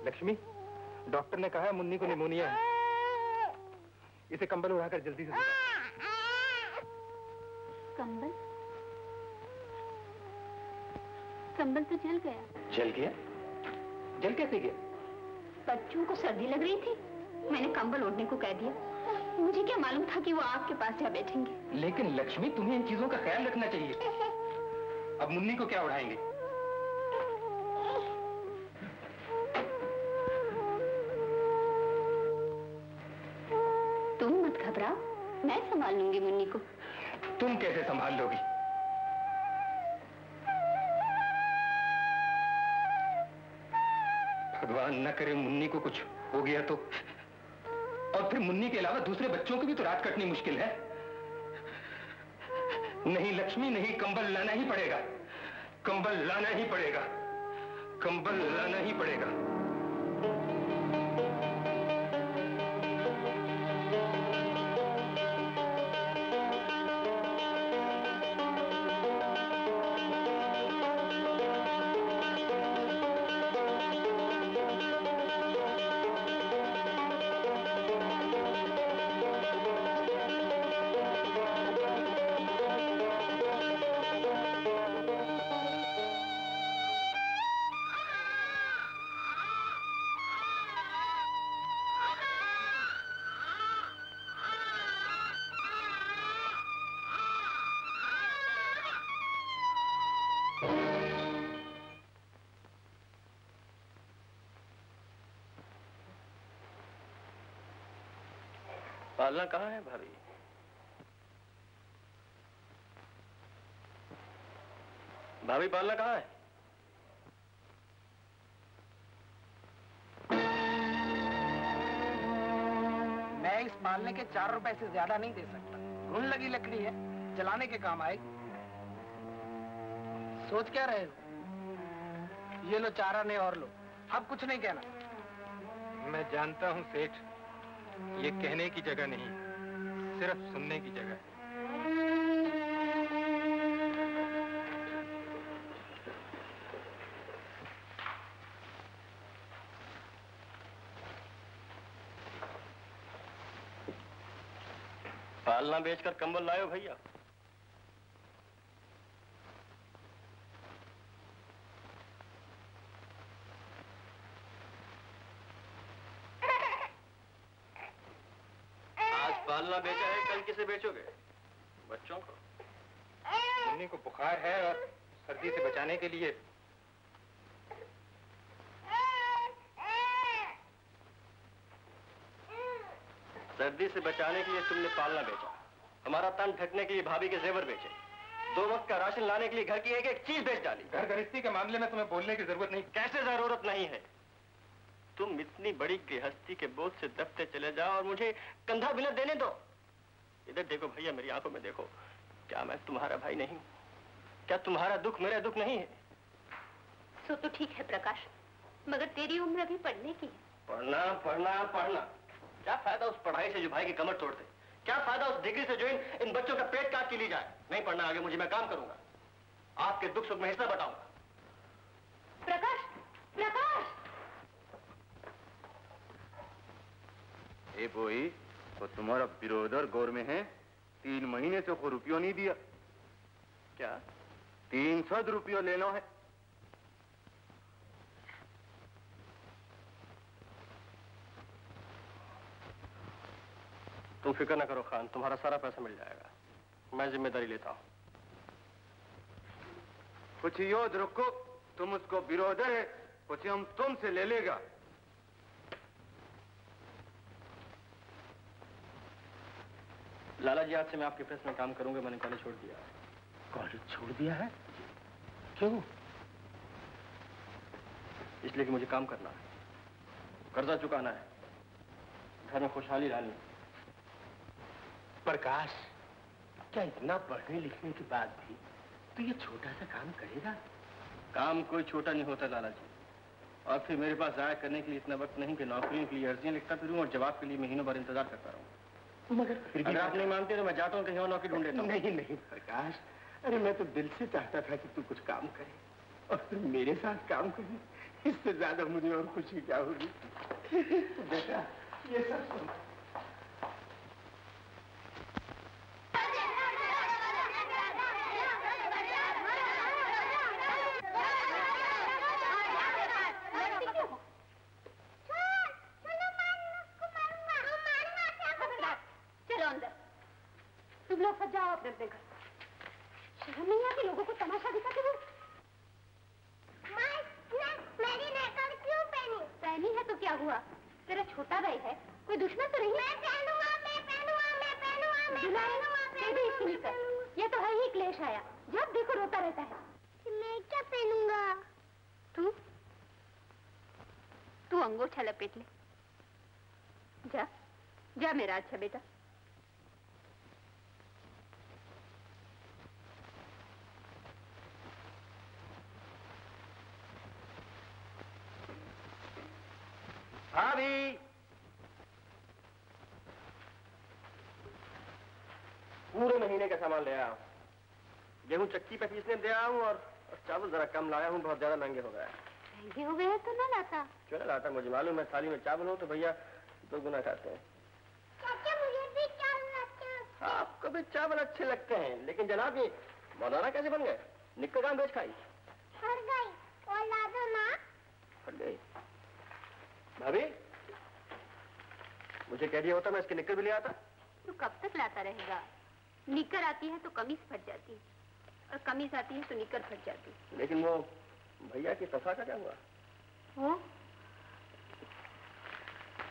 लक्ष्मी, डॉक्टर ने कहा है मुन्नी को निमोनिया है। इसे कंबल उड़ाकर जल्दी से सुला। कंबल? कंबल तो जल गया। जल गया? जल कैसे गया? बच्चों को सर्दी लग रही थी, मैंने कंबल ओढ़ने को कह दिया। मुझे क्या मालूम था कि वो आपके पास जा बैठेंगे। लेकिन लक्ष्मी, तुम्हें इन चीजों का ख्याल रखना चाहिए। अब मुन्नी को क्या उड़ाएंगे? तुम मत घबराओ, मैं संभाल लूंगी मुन्नी को। तुम कैसे संभाल लोगी? भगवान न करे मुन्नी को कुछ हो गया तो। और फिर मुन्नी के अलावा दूसरे बच्चों की भी तो रात कटनी मुश्किल है। नहीं लक्ष्मी, नहीं, कंबल लाना ही पड़ेगा। कंबल लाना ही पड़ेगा। कंबल लाना ही पड़ेगा। पालना कहाँ है भाभी? भाभी पालना कहाँ है? मैं इस पालने के 4 रुपए से ज्यादा नहीं दे सकता। घुन लगी लकड़ी है, जलाने के काम आएगी। सोच क्या रहे हो? ये लो 4 आने और लो। अब कुछ नहीं कहना। मैं जानता हूं सेठ, ये कहने की जगह नहीं, सिर्फ सुनने की जगह है। पालना बेचकर कंबल लायो भैया। पालना बेचा है, कल किसे बेचोगे? बच्चों को। मुन्नी को बुखार है और सर्दी से बचाने के लिए तुमने पालना बेचा, हमारा तन ढकने के लिए भाभी के जेवर बेचे, 2 वक्त का राशन लाने के लिए घर की एक एक चीज बेच डाली। घर गृहस्थी के मामले में तुम्हें बोलने की जरूरत नहीं। कैसे जरूरत नहीं है? तुम इतनी बड़ी गृहस्थी के बोझ से दबते चले जाओ और मुझे कंधा भी न देने दो। इधर देखो भैया, मेरी आंखों में देखो। क्या मैं तुम्हारा भाई नहीं? क्या तुम्हारा दुख मेरा दुख नहीं है? सो तो ठीक है प्रकाश, मगर तेरी उम्र अभी पढ़ने की है। पढ़ना पढ़ना पढ़ना, क्या फायदा उस पढ़ाई से जो भाई की कमर तोड़ दे? क्या फायदा उस डिग्री से जो इन बच्चों का पेट काट के ली जाए? नहीं पढ़ना आगे मुझे, मैं काम करूंगा, आपके दुख सुख में हिस्सा बटाऊंगा। प्रकाश, प्रकाश! ए बोई, वो तुम्हारा बिरोधर गौर में है, 3 महीने से कोई रुपया नहीं दिया। क्या? 300 रुपया लेना है। तुम फिक्र ना करो खान, तुम्हारा सारा पैसा मिल जाएगा, मैं जिम्मेदारी लेता हूं। कुछ याद रखो, तुम उसको बिरोधर है, कुछ हम तुमसे ले लेगा। लाला जी, आज से मैं आपके प्रेस में काम करूंगा। मैंने कॉलेज छोड़ दिया। कॉलेज छोड़ दिया है? क्यों? इसलिए कि मुझे काम करना है, कर्जा चुकाना है, घर में खुशहाली लानी। प्रकाश, क्या इतना पढ़ने लिखने के बाद भी तू ये छोटा सा काम करेगा? काम कोई छोटा नहीं होता लाला जी, और फिर मेरे पास जाया करने के लिए इतना वक्त नहीं कि नौकरियों के लिए अर्जियां लिखता फिरूं और जवाब के लिए महीनों भर इंतजार करता रहूं। मगर फिर भी अगर आप नहीं मानते तो मैं जाता हूं कहीं और नौकरी ढूंढ लेता हूं। नहीं नहीं प्रकाश, अरे मैं तो दिल से चाहता था कि तू कुछ काम करे और तू मेरे साथ काम करे, इससे ज्यादा मुझे और खुशी क्या होगी? बेटा, ये सब सुन। तुम लोग सब जाओ अपने घर। शर्म नहीं आती लोगों को तमाशा दिखाते हो? मेरी नेकल क्यों पहनी? पहनी है तो क्या हुआ? तेरा छोटा भाई है, कोई दुश्मन तो नहीं? मैं पहनूंगा, मैं पहनूंगा, मैं पहनूंगा, मैं पहनूंगा। ये तो है ही क्लेश आया, जब देखो रोता रहता है। मैं क्या पहनूंगा? तू अंगूठा लपेट ले। जा जा मेरा अच्छा बेटा। भाभी, पूरे महीने का सामान ले आया हूं। गेहूं चक्की पे पीसने दे आया हूं और चावल जरा कम लाया हूं, बहुत ज्यादा महंगे हो गए। महंगे हो गए हैं तो ना लाता। क्यों ना लाता? मुझे मालूम है थाली में चावल हो तो भैया 2 गुना खाते हैं। चाचा मुझे भी चावल अच्छे लगते हैं। आपको भी चावल अच्छे लगते हैं, लेकिन जनाब ये मौलाना कैसे बन गए? निक्कर काम बेच खाई? फट गई, और ला दो ना। फट गई? भाभी, मुझे कह दिया होता मैं इसके निक्कर भी ले आता। तू कब तक लाता रहेगा? निक्कर आती है तो कमीज फट जाती है, और कमीज आती है तो निक्कर फट जाती है। लेकिन वो भैया की तनख्वाह का क्या हुआ?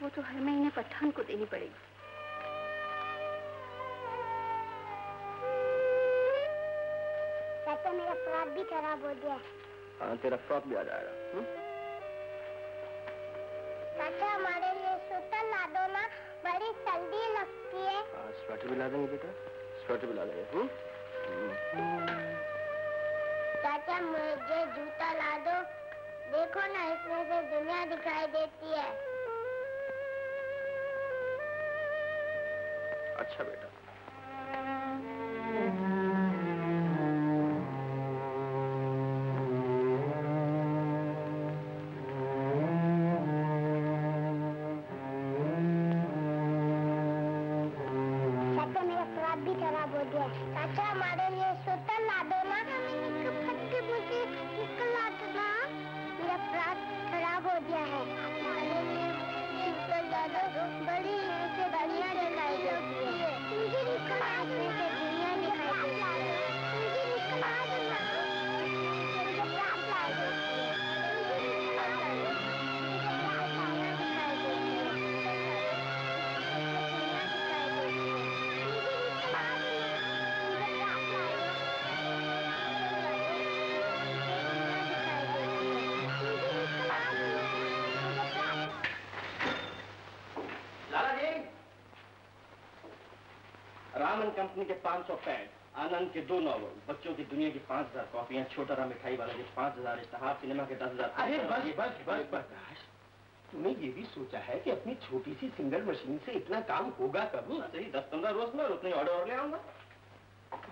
वो तो हर महीने पठान को देनी पड़ेगी। चाचा मेरा फ्रॉक भी खराब हो गया। हाँ, तेरा फ्रॉक भी आ जाएगा। चाचा हमारे लिए स्वेटर ला दो ना, बड़ी सर्दी लगती है। हाँ, स्वेटर भी ला देंगे बेटा, स्वेटर भी ला देंगे। चाचा मुझे जूता ला दो, देखो ना इसमें से दुनिया दिखाई देती है। अच्छा बेटा। चाचा हमारे लिए स्वेटर ला दो ना। मुझे निकल ला दो ना, मेरा फ्रॉक खराब हो गया है। हमारे लिए स्वेटर ला दो, बड़ी से बढ़िया दिखाई देती है। आनंद कंपनी के 500 पैड, आनंद के 2 नॉवल, बच्चों की दुनिया की 5000 कॉपियां, छोटा राम मिठाई वाला के 5000, इश्तहार सिनेमा के 10,000। अरे बस बस बस प्रकाश, तूने ये भी सोचा है कि अपनी छोटी सी सिंगल मशीन से इतना काम होगा कभी? सही 10-15 रोज में और उतने ऑर्डर और ले आऊंगा।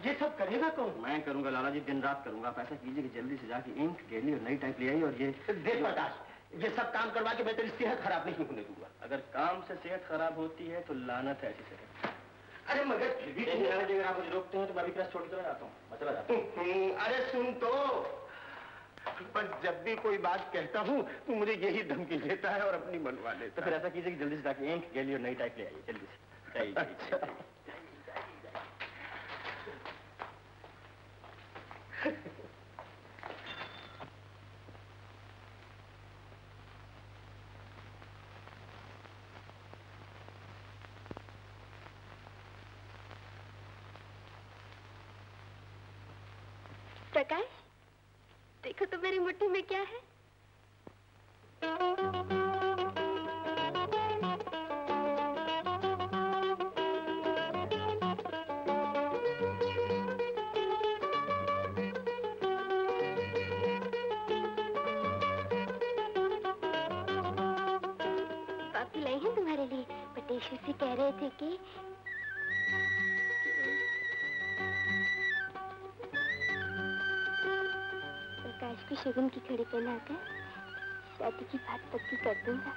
ये सब करेगा कौन? मैं करूंगा लाला जी, दिन रात करूंगा। आप ऐसा कीजिए कि जल्दी से जाके इंक, गेली और नई टाइप ले आई। और ये देख प्रकाश, ये सब काम करवा के मैं तेरी सेहत खराब नहीं होने दूंगा। अगर काम से सेहत खराब होती है तो लानत है ऐसी सेहत। अरे मगर फिर भी लाला जी, अगर आप मुझे रोकते हैं तो मैं अभी क्लास छोड़ के चला जाता हूँ। मैं चला जाता हूँ। अरे सुन तो, पर जब भी कोई बात कहता हूँ तू मुझे यही धमकी देता है और अपनी मनवा लेता। तो फिर ऐसा कीजिए कि जल्दी से जाके इंक, गेली और नई टाइप ले आइए जल्दी से। अच्छा। प्रकाश, देखो तो मेरी मुट्ठी में क्या है। पापी लाई हैं तुम्हारे लिए। पटेश्वर से कह रहे थे कि प्रकाश की शगुन की घड़ी पहनाकर शादी की बात पक्की कर दूंगा।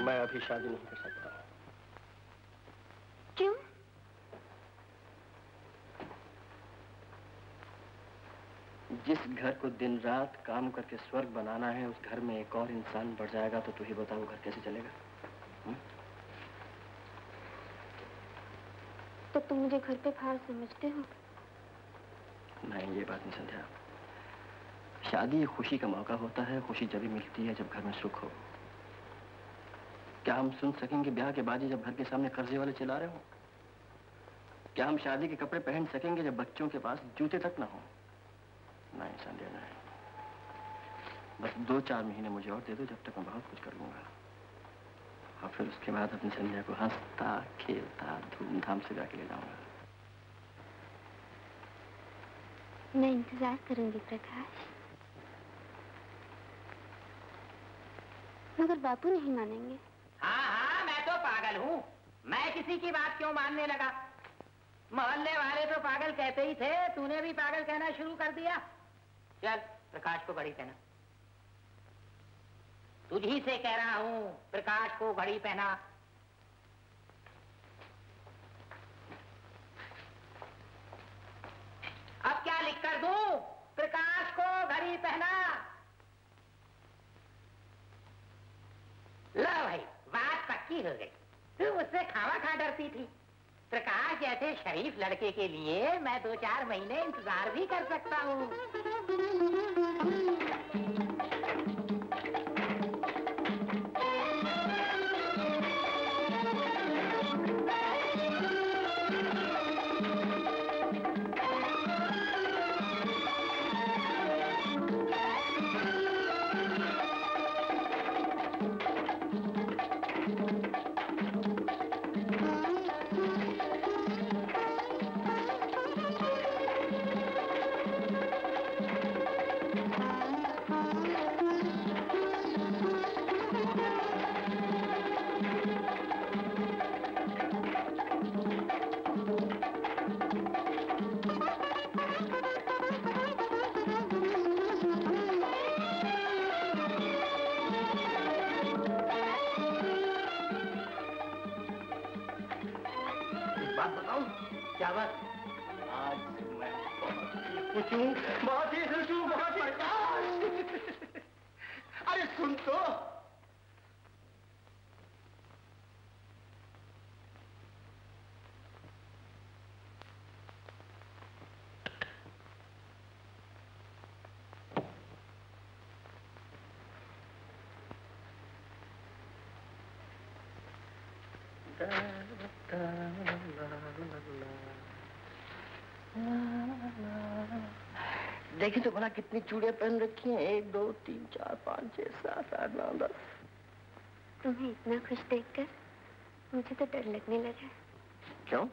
मैं अभी शादी नहीं कर सकता। क्यों? जिस घर को दिन रात काम करके स्वर्ग बनाना है, उस घर में एक और इंसान बढ़ जाएगा तो तू ही बता वो घर कैसे चलेगा? तो तुम मुझे घर पे फाड़ समझते हो? नहीं, ये बात नहीं संध्या। शादी खुशी का मौका होता है। खुशी जब भी मिलती है जब घर में सुख हो। क्या हम सुन सकेंगे ब्याह के बाजी जब घर के सामने कर्जे वाले चिल्ला रहे हो? क्या हम शादी के कपड़े पहन सकेंगे जब बच्चों के पास जूते तक ना हो? नहीं संध्या, नहीं। बस 2-4 महीने मुझे और दे दो, जब तक मैं बहुत कुछ कर लूंगा। और फिर उसके बाद अपनी संध्या को हंसता खेलता धूमधाम से जाके ले जाऊंगा। मैं इंतजार करूंगी प्रकाश, मगर बापू नहीं मानेंगे। हाँ, मैं तो पागल हूँ। मैं किसी की बात क्यों मानने लगा? मोहल्ले वाले तो पागल कहते ही थे, तूने भी पागल कहना शुरू कर दिया। चल प्रकाश को घड़ी पहना। तुझी से कह रहा हूँ, प्रकाश को घड़ी पहना। अब क्या लिख कर दूं? प्रकाश को घड़ी पहना। लो भाई, बात पक्की हो गई। तू मुझसे खावा खा डरती थी। प्रकाश जैसे शरीफ लड़के के लिए मैं 2-4 महीने इंतजार भी कर सकता हूँ। बात बताऊं? क्या बात? आज मैं बहुत ही खुश हूँ, बहुत ही खुश हूँ, बहुत ही। अरे सुन तो, देखी तो भला कितनी चूड़ियां पहन रखी हैं, 1 2 3 4 5 6 7 8 9 10। तुम्हें इतना खुश देखकर मुझे तो डर लगने लगा। क्यों?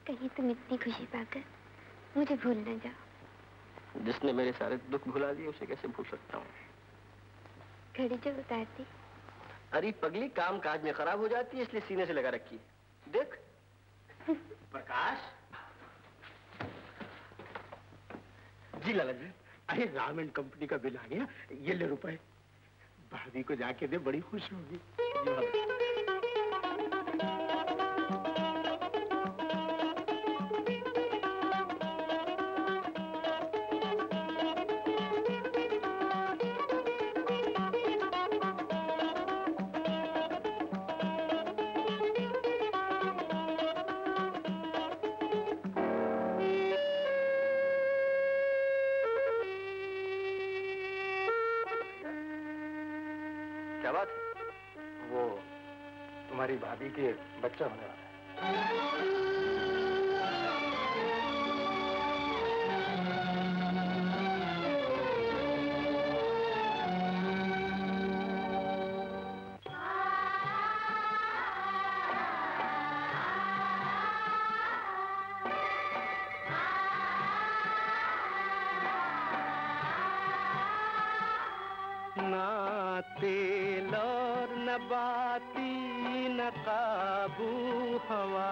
कहीं तुम इतनी खुशी पाकर मुझे भूल न जाओ। जिसने मेरे सारे दुख भुला दिए उसे कैसे भूल सकता हूँ? घड़ी जो उतारती। अरे पगली, काम काज में खराब हो जाती है इसलिए सीने से लगा रखी है। देख। प्रकाश जी लाला जी। अरे राम एंड कंपनी का बिल आ गया, ये ले रुपए। भाभी को जाके दे, बड़ी खुश होगी। क्या बात है? वो तुम्हारी भाभी के बच्चा होने वाला है। तेल और न बाती न काबू हवा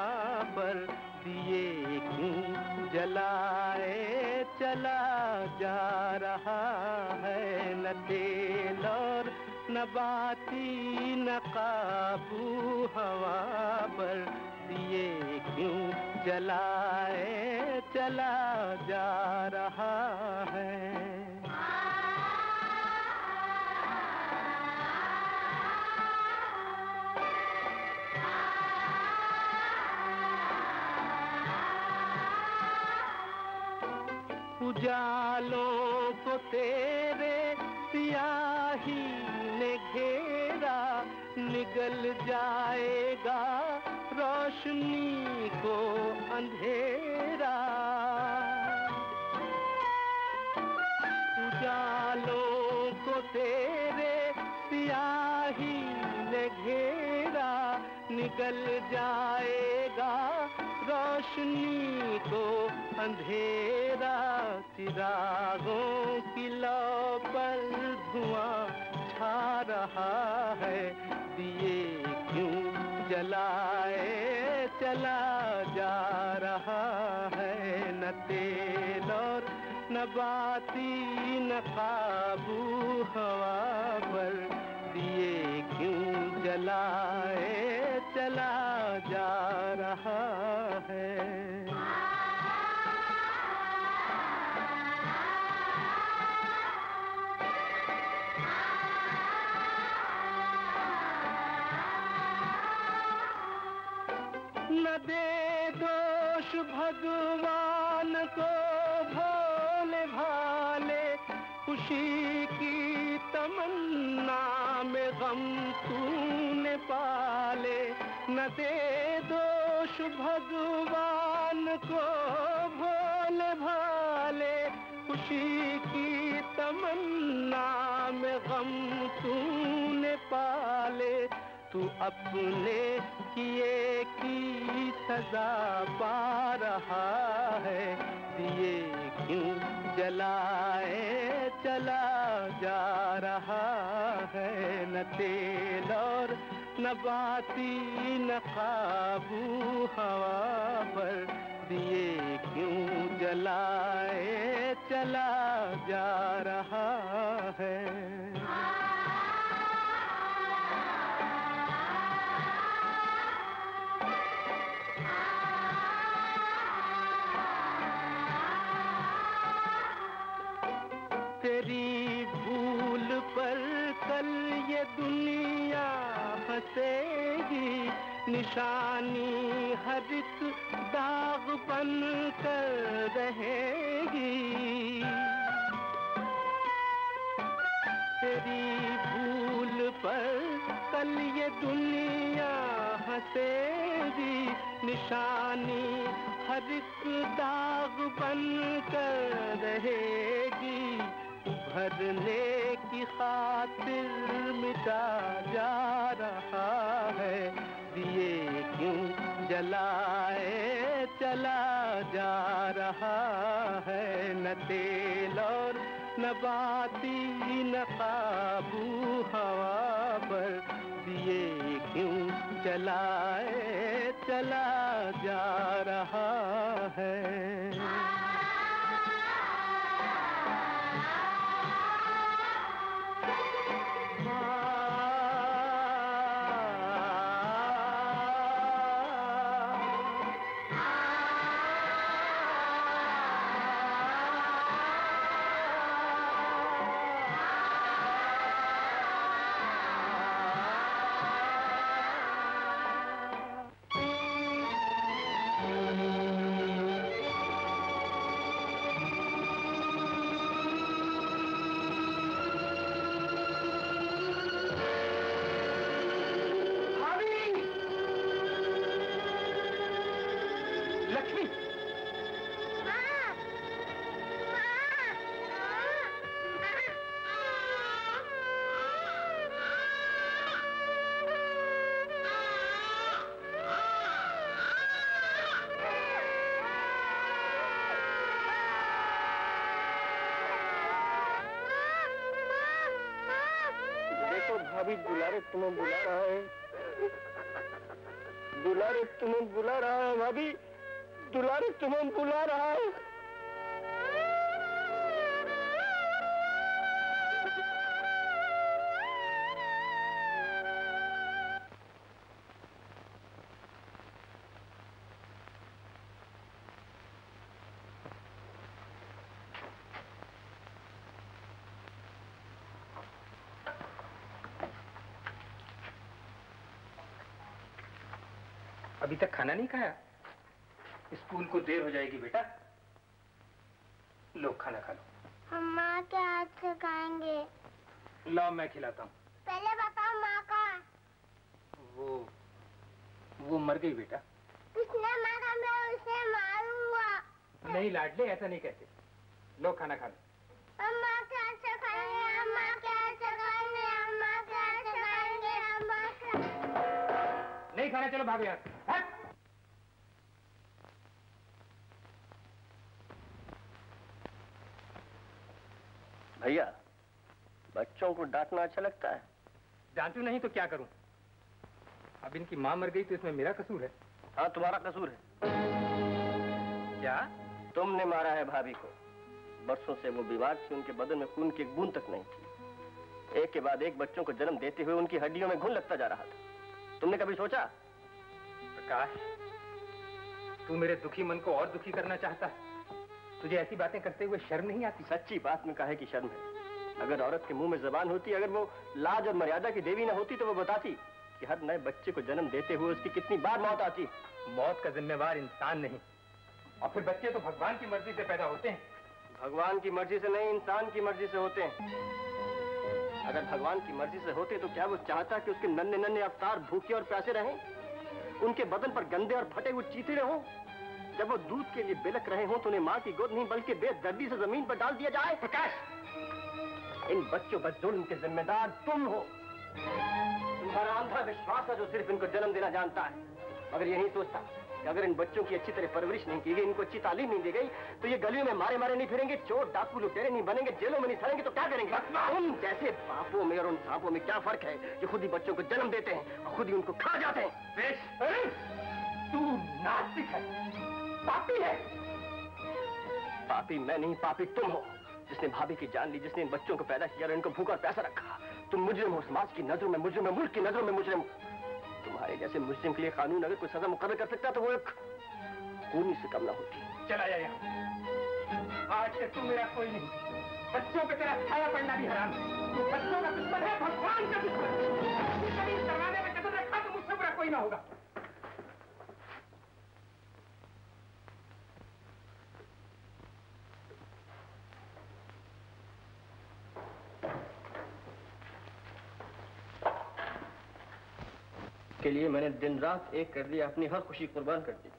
पर दिए क्यों जलाए चला जा रहा है। न तेल और न बाती न काबू हवा पर दिए क्यों जलाए चला जा रहा है। उजालों को तेरे सियाही ने घेरा, निगल जाएगा रोशनी को अंधेरा। उजालों को तेरे सियाही ने घेरा, निगल जाएगा रोशनी को अंधेरा। चिरागों की लौ पर धुआं छा रहा है, दिए क्यों जलाए चला जा रहा है। न तेल और न बाती न काबू हवा पर दिए क्यों जलाए चला जा रहा है। न दे दोष भगवान को भोले भाले, खुशी की तमन्ना में गम तूने पाले। न दे दोष भगवान को भोले भाले, खुशी की तमन्ना में गम तूने पाले। तू अपने किए की सजा पा रहा है, दिए क्यों जलाए चला जा रहा है। न तेल और न बाती न काबू हवा पर दिए क्यों जलाए चला जा रहा है। तेरी भूल पर कल ये दुनिया हंसेगी, निशानी हर एक दाग बन कर रहेगी। तेरी भूल पर कल ये दुनिया हंसेगी, निशानी हर एक दाग बनकर रहेगी, भरने की खातिर मिटा जा रहा है। दिए क्यों जलाए चला जा रहा है, न तेल और न बाती न काबू हवा पर। दिए क्यों जलाए चला जा रहा है। भाभी दुलारे तुम्हें बुला रहा है, दुलारे तुम्हें बुला रहा है, भाभी दुलारे तुम्हें बुला रहा है। अभी तक खाना नहीं खाया? स्कूल को देर हो जाएगी बेटा। लो खाना खा लो। हम माँ के हाथ से खाएंगे। लाओ मैं खिलाता हूँ। पहले बताओ माँ कहाँ? वो मर गई बेटा। किसने मारा? मैं उसे मारूंगा। नहीं लाडले, ऐसा नहीं कहते। लो खाना खा लो। हम माँ के हाथ से खाएंगे, हम माँ के हाथ से खाएंगे, हम माँ के हाथ से खाएंगे, हम माँ के। नहीं खाना, चलो भागो यहाँ से। भैया, बच्चों को डांटना अच्छा लगता है? डांटू नहीं तो क्या करूं? अब इनकी माँ मर गई तो इसमें मेरा कसूर है। हाँ, तुम्हारा कसूर है। क्या? तुमने मारा है भाभी को। बरसों से वो बीमार थी, उनके बदन में खून की एक बूंद तक नहीं थी। एक के बाद एक बच्चों को जन्म देते हुए उनकी हड्डियों में घुन लगता जा रहा था। तुमने कभी सोचा? प्रकाश, तू मेरे दुखी मन को और दुखी करना चाहता है। तुझे ऐसी बातें करते हुए शर्म नहीं आती? सच्ची बात में काहे की शर्म है? अगर औरत के मुंह में जबान होती, अगर वो लाज और मर्यादा की देवी न होती, तो वो बताती कि हर नए बच्चे को जन्म देते हुए उसकी कितनी बार मौत आती। मौत का जिम्मेवार इंसान नहीं, और फिर बच्चे तो भगवान की मर्जी से पैदा होते हैं। भगवान की मर्जी से नहीं, इंसान की मर्जी से होते हैं। अगर भगवान की मर्जी से होते तो क्या वो चाहता कि उसके नन्हे नन्हे अवतार भूखे और प्यासे रहें, उनके बदन पर गंदे और फटे हुए चीथड़े हों? जब वो दूध के लिए बिलक रहे हों तो उन्हें माँ की गोद नहीं बल्कि बेदर्दी से जमीन पर डाल दिया जाए? प्रकाश, इन बच्चों पर जुल्म के जिम्मेदार तुम हो। तुम्हारा अंधा विश्वास है जो सिर्फ इनको जन्म देना जानता है, मगर ये नहीं सोचता कि अगर इन बच्चों की अच्छी तरह परवरिश नहीं की गई, इनको अच्छी तालीम नहीं दी गई, तो ये गलियों में मारे मारे नहीं फिरेंगे, चोर डाकू लुटेरे नहीं बनेंगे, जेलों में नहीं सड़ेंगे, तो क्या करेंगे? उन जैसे बापों में और उन सांपों में क्या फर्क है जो खुद ही बच्चों को जन्म देते हैं और खुद ही उनको खा जाते हैं? तू नास्तिक है, पापी है। पापी मैं नहीं, पापी तुम हो, जिसने भाभी की जान ली, जिसने इन बच्चों को पैदा किया और इनको भूखा और प्यासा रखा। तुम मुजरिम हो, समाज की नजरों में मुजरिम है, मुल्क की नजरों में मुजरिम। तुम्हारे जैसे मुजरिम के लिए कानून अगर कोई सजा मुकर्रर कर सकता तो वो एक खूनी से कम ना होती। चला जा यहाँ। आज से तू मेरा कोई नहीं, बच्चों पे तेरा छाया पड़ना भी हराम है। तू बच्चों का दुश्मन है, भगवान का दुश्मन। करवाने में कदर रखा तो मुझसे बुरा कोई ना होगा। के लिए मैंने दिन रात एक कर दिया, अपनी हर खुशी कुर्बान कर दी।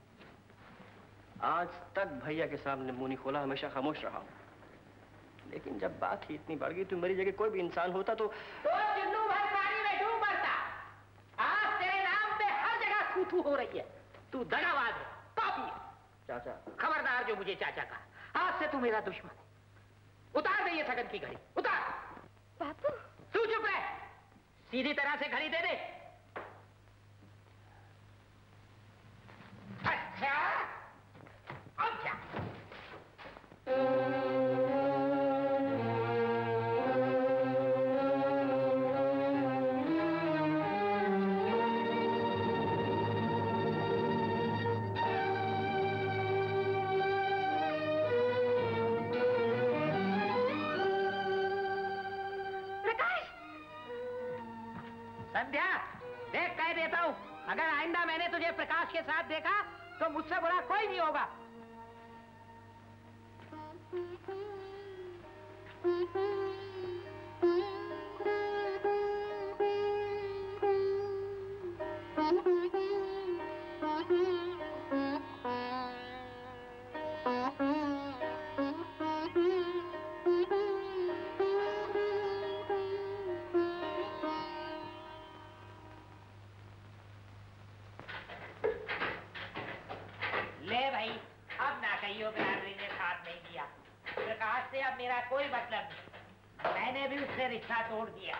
आज तक भैया के सामने मुंह नहीं खोला, हमेशा खामोश रहा हूं। लेकिन जब बात ही इतनी बढ़ गई तो मेरी जगह कोई भी इंसान होता तो चुन्नू भर पानी में डूब मरता। आज तेरे नाम पे हर जगह थू-थू हो रही है। तू दगाबाज है, पापी है। चाचा, खबरदार जो मुझे चाचा का, आज से तू मेरा दुश्मन है। उतार दे ये सगन की घड़ी, उतार। बापू तू चुप रह, सीधी तरह से घड़ी दे दे। अच्छा, अब क्या? संध्या, देख कह देता हूँ, अगर आइंदा मैंने तुझे प्रकाश के साथ देखा तो मुझसे बुरा कोई नहीं होगा। ले भाई, अब ना कहियो बिरादरी ने साथ नहीं दिया। प्रकाश से अब मेरा कोई मतलब नहीं। मैंने भी उससे रिश्ता तोड़ दिया।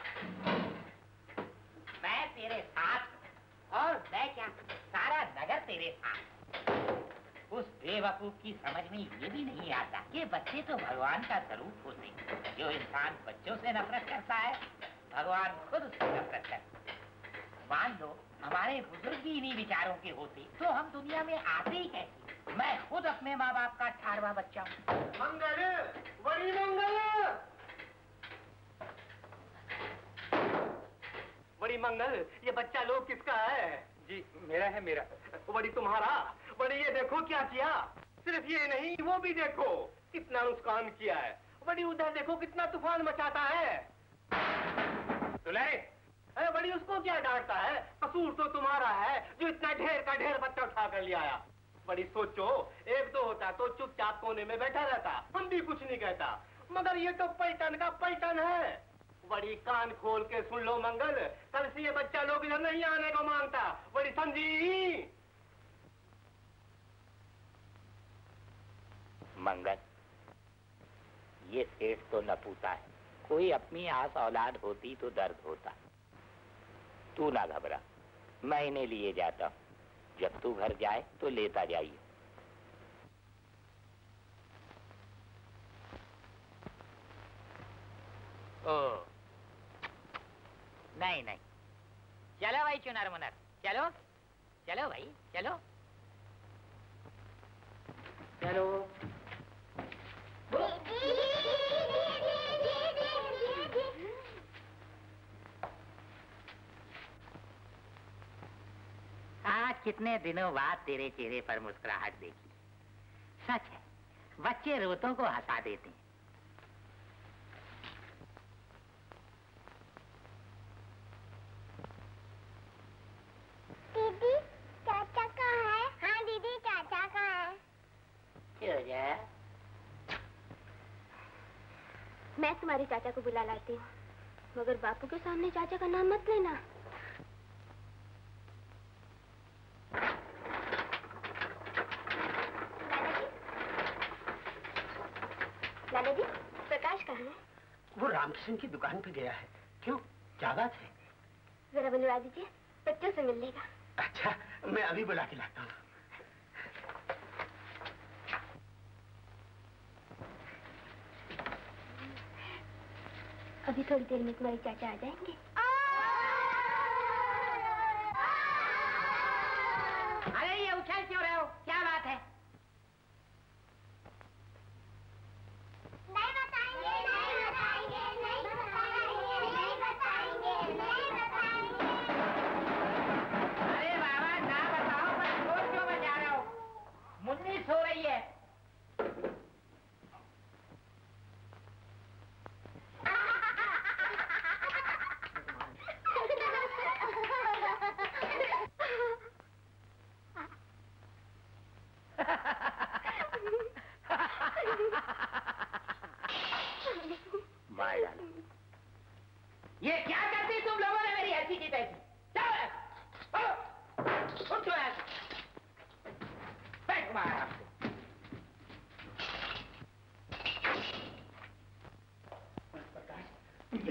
मैं तेरे साथ और मैं क्या, सारा नगर तेरे साथ। उस बेवकूफ की समझ में ये भी नहीं आता कि बच्चे तो भगवान का स्वरूप होते। जो इंसान बच्चों से नफरत करता है, भगवान खुद उससे नफरत करता है। मान लो हमारे बुजुर्ग भी इन्हीं विचारों के होते तो हम दुनिया में आते ही कैसे। मैं खुद अपने माँ बाप का 18वां बच्चा हूँ। मंगल, बड़ी मंगल, बड़ी मंगल, ये बच्चा लोग किसका है? जी मेरा है, मेरा। बड़ी तुम्हारा? बड़ी ये देखो क्या किया। सिर्फ ये नहीं, वो भी देखो कितना नुकसान किया है। बड़ी उधर देखो कितना तूफान मचाता है। अरे बड़ी उसको क्या डांटता है? कसूर तो तुम्हारा है जो इतना ढेर का ढेर बच्चा उठा कर ले आया। बड़ी सोचो, एक दो होता तो चुपचाप कोने में बैठा रहता, हम भी कुछ नहीं कहता। मगर ये तो पलटन का पलटन है। बड़ी कान खोल के सुन लो मंगल, कल से ये बच्चा लोग इधर नहीं आने को मांगता। बड़ी समझी? मंगल, ये सेठ तो नपूता है। कोई अपनी आस औलाद होती तो दर्द होता। तू ना घबरा, मैं इन्हें लिए जाता हूँ। जब तू घर जाए तो लेता जाइए। ओ नहीं नहीं, चलो भाई चुनर मुनर, चलो चलो भाई, चलो चलो। आज कितने दिनों बाद तेरे चेहरे पर मुस्कुराहट देखी। सच है, बच्चे रोतों को हंसा देते हैं। दीदी चाचा कहाँ है? हाँ दीदी चाचा कहाँ है? क्यों जा? मैं तुम्हारे चाचा को बुला लाती हूँ, मगर बापू के सामने चाचा का नाम मत लेना। लाला जी, प्रकाश कहाँ है? वो रामकिशन की दुकान पे गया है। क्यों, क्या बात है? जरा बुलवा दीजिए, बच्चों से मिल लेगा। अच्छा, मैं अभी बुला के लाता हूँ। अभी थोड़ी देर में तुम्हारे चाचा आ जाएंगे। अरे ये उछल क्यों रहे हो? क्या बात है? नहीं बताएंगे, नहीं बताएंगे, नहीं बताएंगे, नहीं बताएंगे, नहीं बताएंगे। अरे बाबा ना बताओ, पर शोर क्यों बजा रहे हो? मुन्नी सो रही है।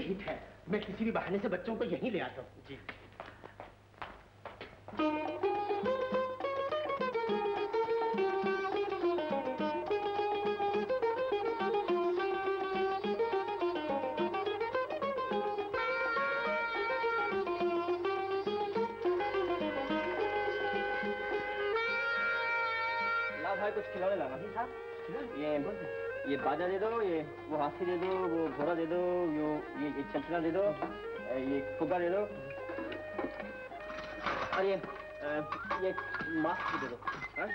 यही ठहर, मैं किसी भी बहाने से बच्चों को यहीं ले आता हूँ। जी। भाई कुछ खिलौने लाना। जी साहब, ये बाजा दे दो, ये वो हाथी दे दो, वो घोड़ा दे दो, ये चंचला दे दो, ये फुग्गा दे दो, और ये मास्क भी दे दो। हाँ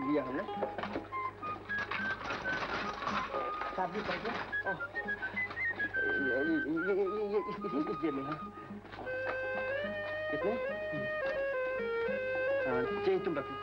लिया हमने। साहब जी पैसे ये इस जेब में है। कितने? चेंज तुम रख लो।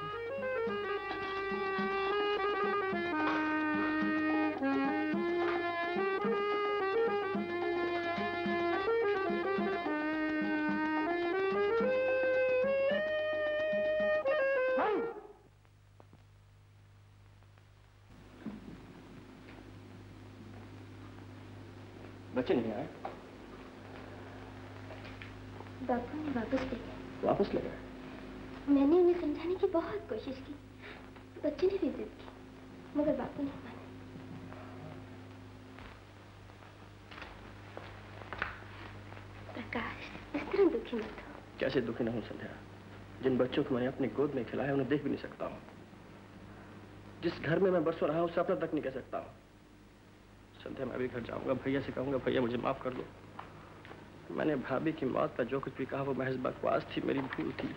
बच्चे नहीं आए? बापू ने वापस ले गए। वापस ले गए? मैंने उन्हें समझाने की बहुत कोशिश की, बच्चे ने भी जिद की, मगर बापू नहीं माने। प्रकाश, इस तरह दुखी मत हो। कैसे दुखी न हूं संध्या? जिन बच्चों को मैंने अपनी गोद में खिलाया उन्हें देख भी नहीं सकता हूँ। जिस घर में मैं बरसों रहा उसे अपना तक नहीं कह सकता हूँ। संध्या, मैं भी घर जाऊंगा, भैया से कहूंगा भैया मुझे माफ कर दो। मैंने भाभी की मौत पर जो कुछ भी कहा वो महज बकवास थी, मेरी भूल थी।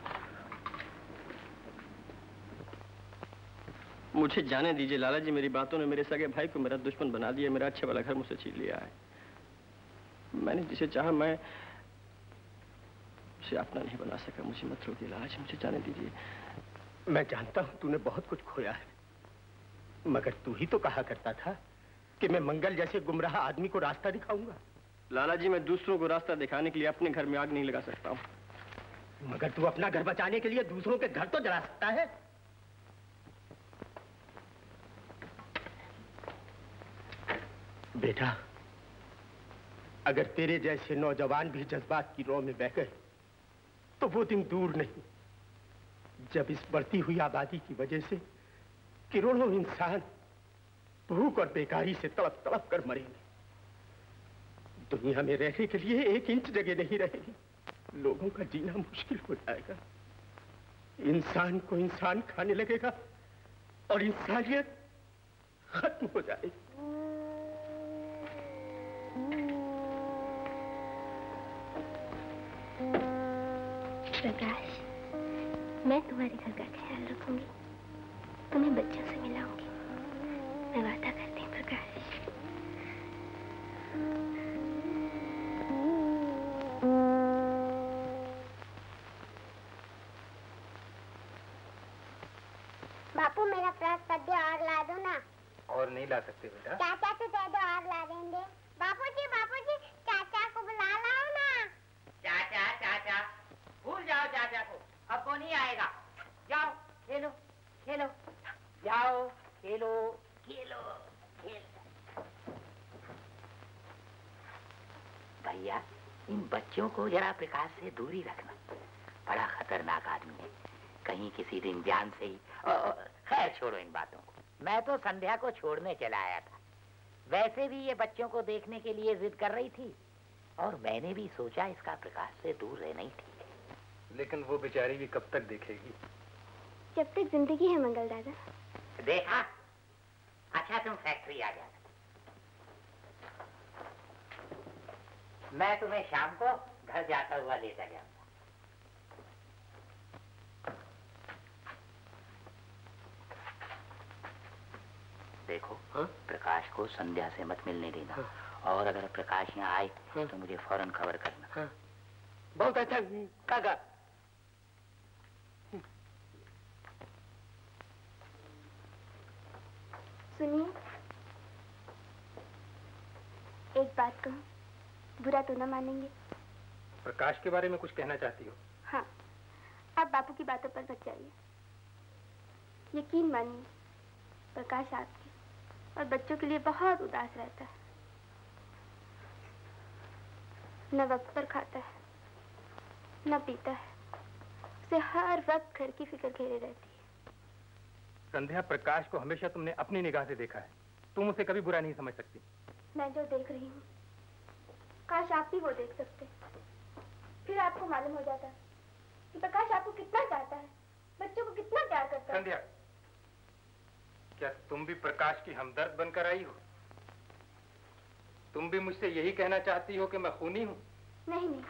मुझे जाने दीजिए लाला जी, मेरी बातों ने मेरे सगे भाई को मेरा दुश्मन बना दिया, मेरा अच्छे वाला घर मुझसे छीन लिया है। मैंने जिसे चाहा मैं उसे अपना नहीं बना सका। मुझे मत रोकिए लाला जी, मुझे जाने दीजिए। मैं जानता हूं तूने बहुत कुछ खोया है, मगर तू ही तो कहा करता था कि मैं मंगल जैसे गुमराह आदमी को रास्ता दिखाऊंगा। लाला जी, मैं दूसरों को रास्ता दिखाने के लिए अपने घर में आग नहीं लगा सकता हूँ। मगर तू अपना घर बचाने के लिए दूसरों के घर तो जला सकता है। बेटा, अगर तेरे जैसे नौजवान भी जज्बात की रौ में बह गए तो वो दिन दूर नहीं जब इस बढ़ती हुई आबादी की वजह से करोड़ों इंसान भूख और बेकारी से तड़प तड़प कर मरेंगे। दुनिया में रहने के लिए 1 इंच जगह नहीं रहेगी। लोगों का जीना मुश्किल हो जाएगा। इंसान को इंसान खाने लगेगा और इंसानियत खत्म हो जाएगी। प्रकाश, मैं तुम्हारे घर का ख्याल रखूंगी, तुम्हें बच्चों से मिलाऊंगी, मैं वादा करती हूँ प्रकाश। बापू, मेरा फ्रॉक कर दो और ला दो ना। और नहीं ला सकते बेटा। चाचा से कह दो और ला देंगे। बापू जी, चाचा को बुला लाओ ना। चाचा चाचा, भूल जाओ चाचा को, अब वो नहीं आएगा। जाओ खेलो खेलो, जाओ खेलो खेलो खेलो। भैया, इन बच्चों को जरा प्रकाश से दूरी रखना, बड़ा खतरनाक आदमी है, कहीं किसी दिन जान से ही। खैर छोड़ो इन बातों को। मैं तो संध्या को छोड़ने चला आया था। वैसे भी ये बच्चों को देखने के लिए जिद कर रही थी और मैंने भी सोचा इसका प्रकाश से दूर रहना ही ठीक है। लेकिन वो बेचारी भी कब तक देखेगी? जब तक जिंदगी है मंगल दादा। देखा? अच्छा तुम फैक्ट्री आ जाना, मैं तुम्हें शाम को घर जाता हुआ लेता जाऊंगा। देखो, प्रकाश को संध्या से मत मिलने देना। और अगर प्रकाश यहाँ आए तो मुझे फौरन खबर करना। बहुत अच्छा काका। सुनिए, एक बात कहूँ, बुरा तो न मानेंगे? प्रकाश के बारे में कुछ कहना चाहती हो? हाँ, आप बापू की बातों पर मत जाइए। यकीन मानिए, प्रकाश आपके और बच्चों के लिए बहुत उदास रहता है। न वक्त पर खाता है न पीता है, उसे हर वक्त घर की फिक्र घेरे रहती है। संध्या, प्रकाश को हमेशा तुमने अपनी निगाह से देखा है, तुम उसे कभी बुरा नहीं समझ सकती। मैं जो देख रही हूँ काश आप भी वो देख सकते, फिर आपको मालूम हो जाता कि प्रकाश आपको कितना चाहता है, बच्चों को कितना प्यार करता है। संध्या, क्या तुम भी प्रकाश की हमदर्द बनकर आई हो? तुम भी मुझसे यही कहना चाहती हो कि मैं खूनी हूँ? नहीं नहीं,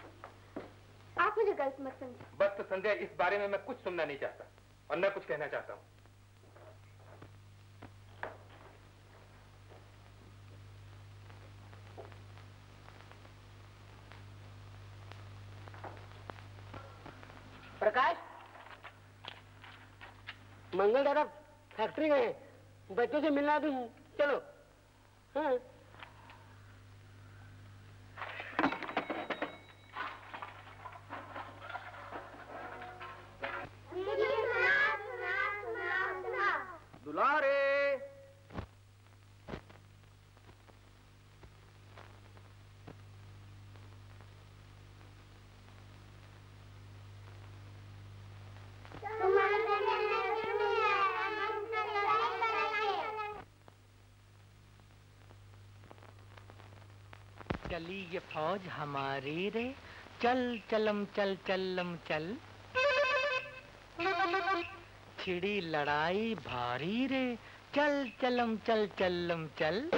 आप मुझे गलत मत समझिए। बस तो संध्या, इस बारे में मैं कुछ सुनना नहीं चाहता और न कुछ कहना चाहता हूँ। प्रकाश, मंगल दादा फैक्ट्री गए, बच्चों से मिलना तुम चलो। हाँ। दुलारे, चली ये फौज हमारी रे, चल चलम चल चलम चल। छिड़ी लड़ाई भारी रे, चल चलम चल चलम चल।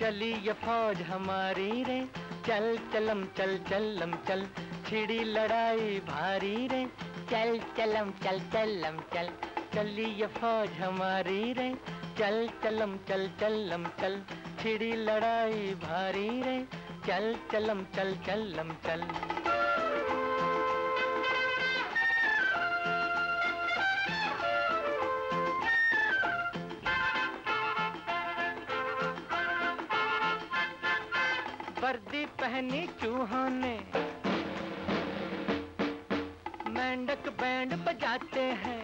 चली ये फौज हमारी रे, चल चलम चल चलम चल। छिड़ी लड़ाई भारी रे, चल चलम चल चलम चल। चली ये फौज हमारी रे, चल चलम चल चलम चल। छिड़ी लड़ाई भारी रे, चल चलम चल चलम चल। वर्दी पहनी चूहों ने, मेंढक बैंड बजाते हैं।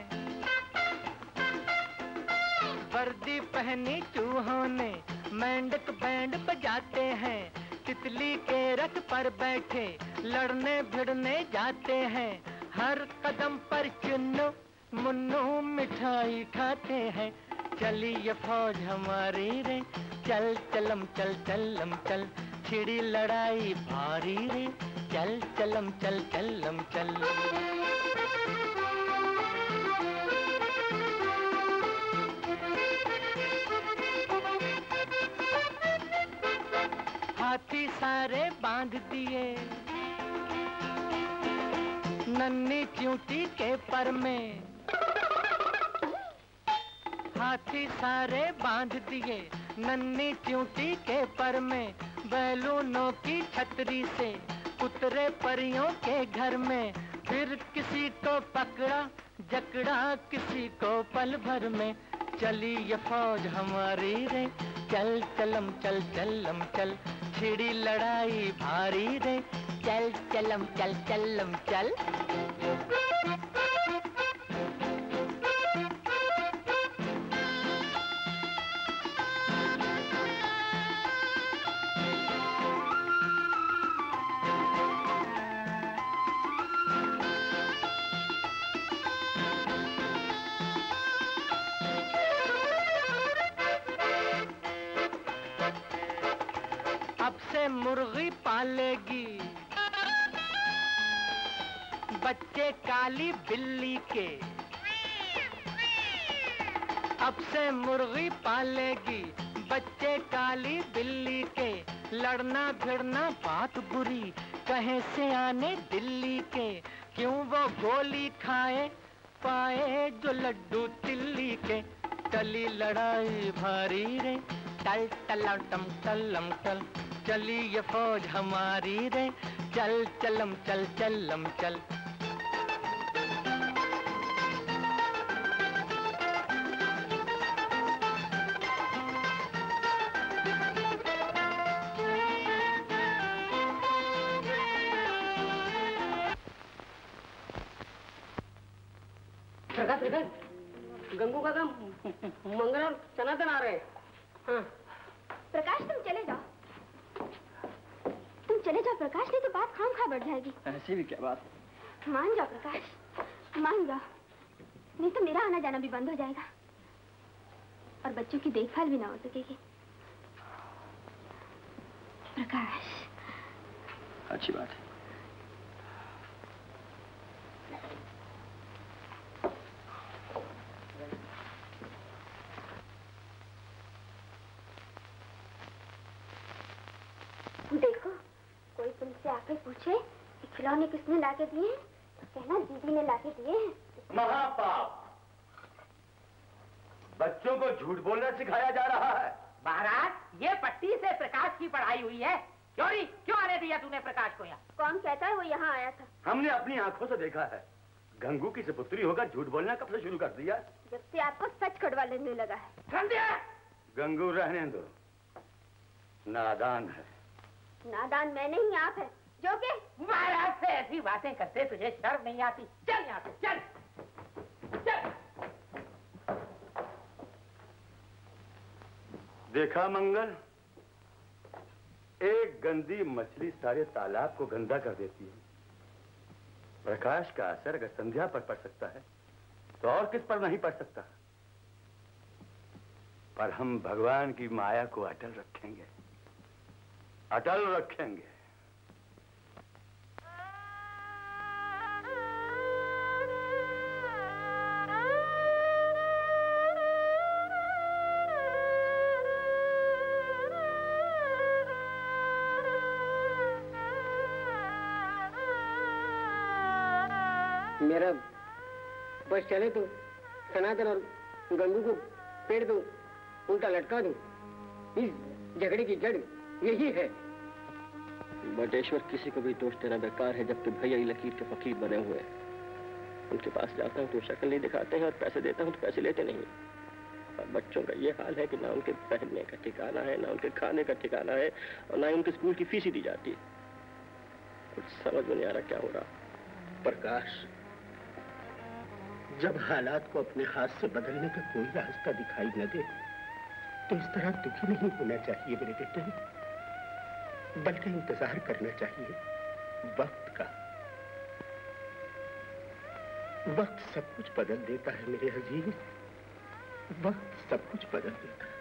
वर्दी पहनी चूहों ने, मेंढक बैंड बजाते हैं। तितली के रथ पर बैठे लड़ने भिड़ने जाते हैं। हर कदम पर चुन्नू मुन्नू मिठाई खाते हैं। चली ये फौज हमारी रे, चल चलम चल चलम चल। छिड़ी लड़ाई भारी रे, चल चलम चल चलम चल। हाथी सारे बांध दिए नन्ही च्यूटी के पर में। हाथी सारे बांध दिए नन्ही च्यूटी के पर में। बैलूनों की छतरी से उतरे परियों के घर में। फिर किसी को पकड़ा जकड़ा किसी को पल भर में। चली ये फौज हमारी रे, चल चलम चल चलम चल। छिड़ी लड़ाई भारी रे, चल चलम चल चलम चल। अब से मुर्गी पालेगी बच्चे काली बिल्ली के। अब से मुर्गी पालेगी बच्चे काली बिल्ली के। लड़ना भिड़ना बात बुरी कहे से आने दिल्ली के। क्यों वो गोली खाए पाए जो लड्डू तिल्ली के। चली लड़ाई भारी रे, टल टलम टलम टल। चली ये फौज हमारी रे, चल चलम चल चलम चल। गंगू का मंगल और सनातन आ रहे हैं। हाँ। प्रकाश तुम चले जाओ, तुम चले जाओ प्रकाश, नहीं तो बात खाम खा बढ़ जाएगी। ऐसी भी क्या बात? मान जाओ प्रकाश, मान जाओ, नहीं तो मेरा आना जाना भी बंद हो जाएगा और बच्चों की देखभाल भी ना हो सकेगी। प्रकाश। अच्छी बात है। देखो, कोई तुमसे आके पूछे कि खिलौने किसने लाके दिए हैं, तो कहना दीदी ने लाके दिए हैं। महापाप! बच्चों को झूठ बोलना सिखाया जा रहा है। महाराज, ये पट्टी से प्रकाश की पढ़ाई हुई है। क्यों आने दिया तूने प्रकाश को यहाँ? कौन कहता है वो यहाँ आया था? हमने अपनी आंखों से देखा है। गंगू की सपुत्री होकर झूठ बोलना कब से शुरू कर दिया? जब से आपको सच कड़वा लगने लगा है। संध्या! गंगू रहने दो, नादान है। नादान मैं नहीं, आप है जो कि महाराज से ऐसी बातें करते तुझे शर्म नहीं आती? चल यहाँ से, चल चल। देखा मंगल, एक गंदी मछली सारे तालाब को गंदा कर देती है। प्रकाश का असर अगर संध्या पर पड़ सकता है तो और किस पर नहीं पड़ सकता? पर हम भगवान की माया को अटल रखेंगे, अटल रखेंगे। मेरा बस चले तो सनातन और गंगू को पेड़ दूं, उल्टा लटका दूं। इस झगड़े की जड़ यही है। बटेश्वर, किसी को भी दोष देना बेकार है, जबकि भैया लकीर के फकीर बने हुए हैं। उनके पास जाता हूँ तो शक्ल नहीं दिखाते हैं और पैसे देता हूँ तो पैसे लेते नहीं। और बच्चों का ये हाल है कि ना उनके पहनने का ठिकाना है, ना उनके खाने का ठिकाना है, और ना ही उनके स्कूल की फीस ही दी जाती है। कुछ समझ में नहीं आ रहा क्या हो रहा। प्रकाश, जब हालात को अपने हाथ से बदलने का कोई रास्ता दिखाई न दे तो इस तरह दुखी नहीं होना चाहिए मेरे बेटे, बल्कि इंतजार करना चाहिए वक्त का। वक्त सब कुछ बदल देता है मेरे अजीज, वक्त सब कुछ बदल देता है।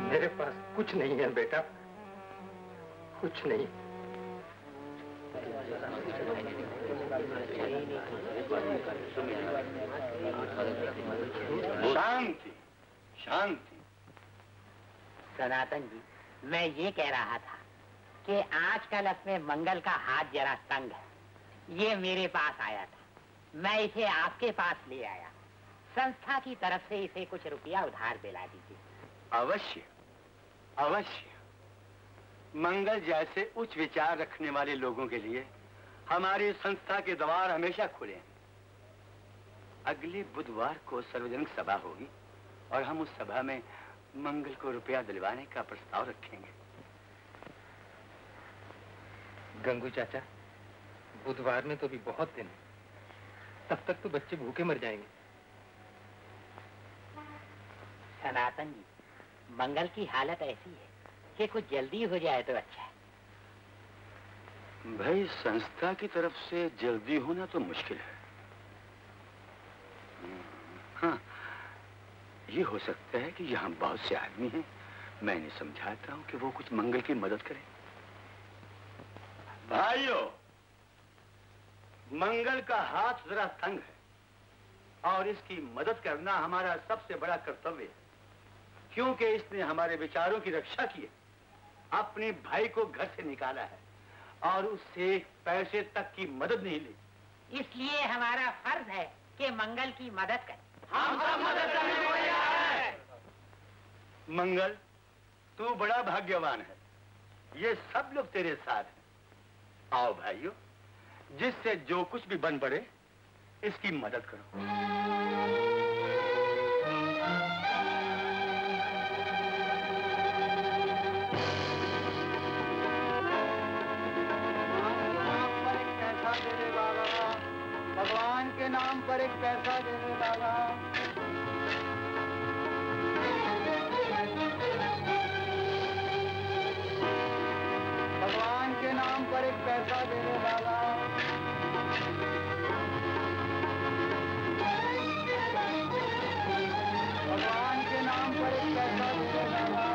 मेरे पास कुछ नहीं है बेटा, कुछ नहीं। शांति, शांति। सनातन जी, मैं ये कह रहा था कि आजकल अपने मंगल का हाथ जरा तंग है। ये मेरे पास आया था, मैं इसे आपके पास ले आया। संस्था की तरफ से इसे कुछ रुपया उधार दिला दीजिए। अवश्य, अवश्य। मंगल जैसे उच्च विचार रखने वाले लोगों के लिए हमारी संस्था के द्वार हमेशा खुले हैं। अगले बुधवार को सार्वजनिक सभा होगी और हम उस सभा में मंगल को रुपया दिलवाने का प्रस्ताव रखेंगे। गंगू चाचा, बुधवार में तो भी बहुत दिन है, तब तक तो बच्चे भूखे मर जाएंगे। सनातन जी, मंगल की हालत ऐसी है कि कुछ जल्दी हो जाए तो अच्छा है। भाई, संस्था की तरफ से जल्दी होना तो मुश्किल है। हाँ, ये हो सकता है कि यहाँ बहुत से आदमी हैं। मैं इन्हें समझाता हूँ कि वो कुछ मंगल की मदद करें। भाइयों, मंगल का हाथ जरा तंग है। और इसकी मदद करना हमारा सबसे बड़ा कर्तव्य है, क्योंकि इसने हमारे विचारों की रक्षा की है, अपने भाई को घर से निकाला है और उससे पैसे तक की मदद नहीं ली। इसलिए हमारा फर्ज है कि मंगल की मदद करें। हम सब मदद करने को तैयार हैं। मंगल, तू बड़ा भाग्यवान है, ये सब लोग तेरे साथ हैं। आओ भाइयों, जिससे जो कुछ भी बन पड़े इसकी मदद करो। भगवान के नाम पर एक पैसा दे दे बाबा। भगवान के नाम पर एक पैसा दे दे बाबा। भगवान के नाम पर एक पैसा दे दे बाबा।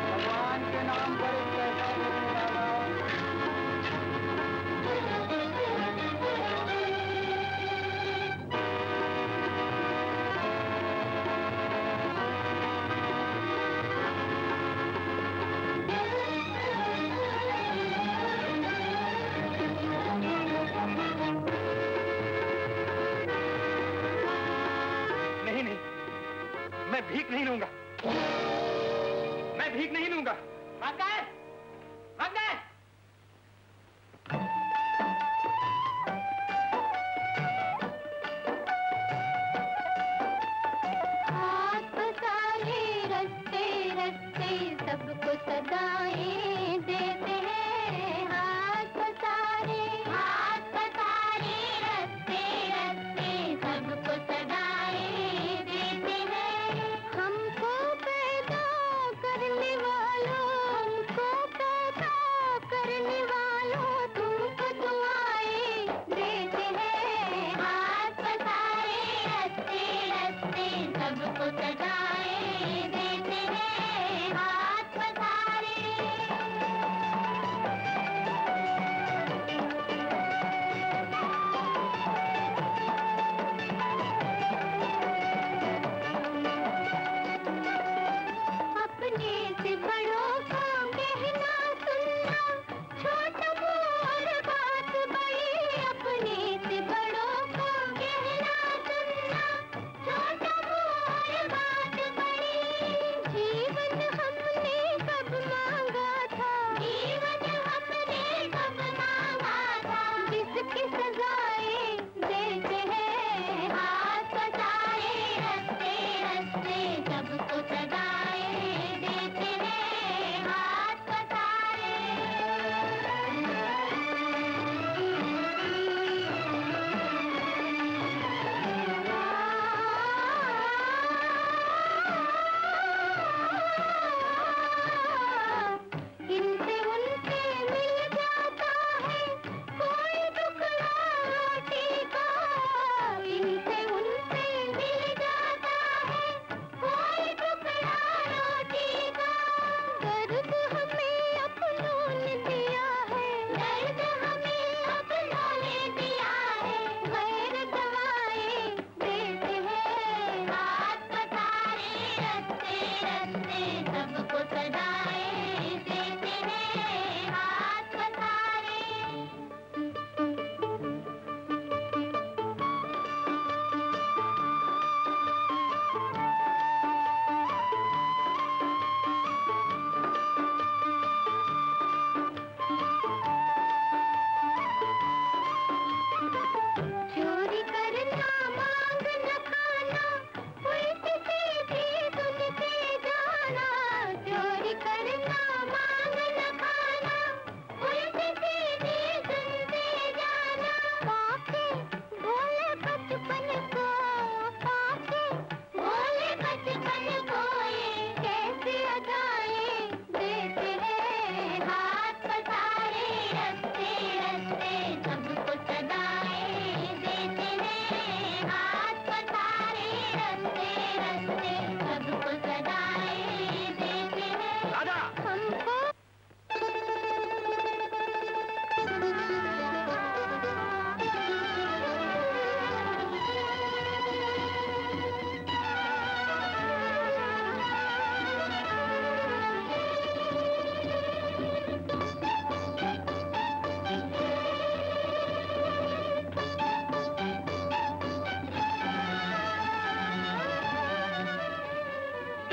भगवान के नाम पर एक पैसा दे दे बाबा। मैं भीख नहीं लूंगा, मैं भीख नहीं लूंगा। मंगल, मंगल। हाथ पसारे रस्ते रस्ते सबको सदाएं देते हैं। हाथ पसारे रस्ते रस्ते सबको सदाएं देते हैं। हमको पैदा करने वालों, हमको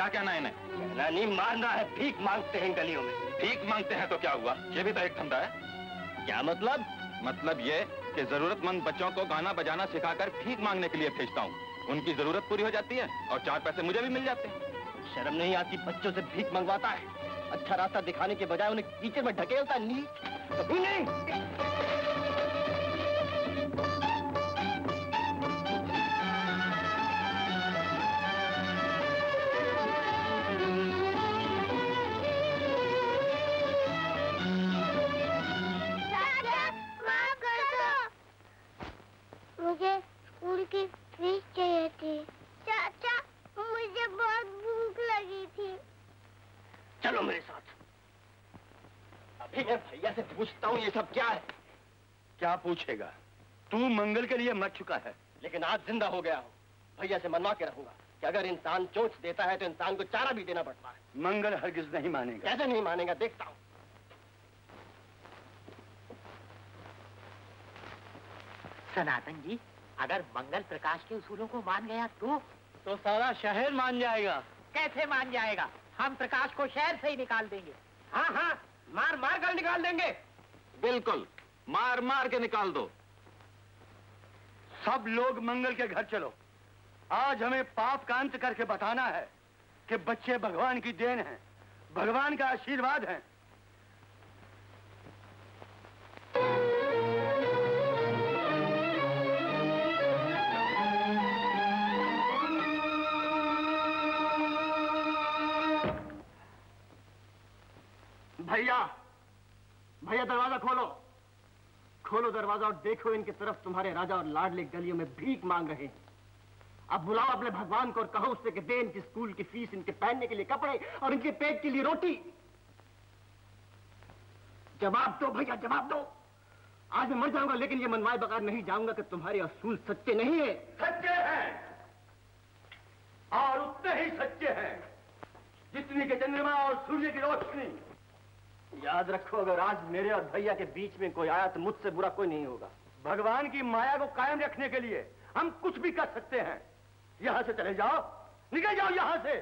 क्या कहना है इन्हें? कहना नहीं, मारना है। भीख मांगते हैं गलियों में। भीख मांगते हैं तो क्या हुआ? ये भी तो एक धंधा है। क्या मतलब? मतलब ये कि जरूरतमंद बच्चों को गाना बजाना सिखाकर भीख मांगने के लिए भेजता हूँ। उनकी जरूरत पूरी हो जाती है और 4 पैसे मुझे भी मिल जाते हैं। शर्म नहीं आती? बच्चों से भीख मंगवाता है। अच्छा रास्ता दिखाने के बजाय उन्हें कीचड़ में ढकेलता। नीच कभी नहीं। मुझे स्कूल की फीस चाहिए थी। चाचा, मुझे बहुत भूख लगी थी। चलो मेरे साथ। अभी मैं भैया से पूछता हूँ ये सब क्या है। क्या पूछेगा? तू मंगल के लिए मर चुका है। लेकिन आज जिंदा हो गया हूँ। भैया से मनवा के रहूंगा कि अगर इंसान चोंच देता है तो इंसान को चारा भी देना पड़ता है। मंगल हरगिज नहीं मानेगा। कैसे नहीं मानेगा? देखता हूँ। सनातन जी, अगर मंगल प्रकाश के उसूलों को मान गया तो सारा शहर मान जाएगा। कैसे मान जाएगा? हम प्रकाश को शहर से ही निकाल देंगे। हाँ हाँ, मार मार कर निकाल देंगे। बिल्कुल, मार मार के निकाल दो। सब लोग मंगल के घर चलो। आज हमें पाप का अंत करके बताना है कि बच्चे भगवान की देन हैं, भगवान का आशीर्वाद है। भैया, भैया दरवाजा खोलो। खोलो दरवाजा और देखो इनकी तरफ तुम्हारे राजा और लाडले गलियों में भीख मांग रहे हैं। अब बुलाओ अपने भगवान को और कहो उससे कि दे इनकी स्कूल की फीस, इनके पहनने के लिए कपड़े और इनके पेट के लिए रोटी। जवाब दो भैया, जवाब दो। आज मैं मर जाऊंगा लेकिन ये मनवाए बगैर नहीं जाऊंगा कि तुम्हारे असूल सच्चे नहीं है। सच्चे हैं और उतने ही सच्चे हैं जितनी के चंद्रमा और सूर्य की रोशनी। याद रखो, अगर आज मेरे और भैया के बीच में कोई आया तो मुझसे बुरा कोई नहीं होगा। भगवान की माया को कायम रखने के लिए हम कुछ भी कर सकते हैं। यहाँ से चले जाओ, निकल जाओ यहाँ से।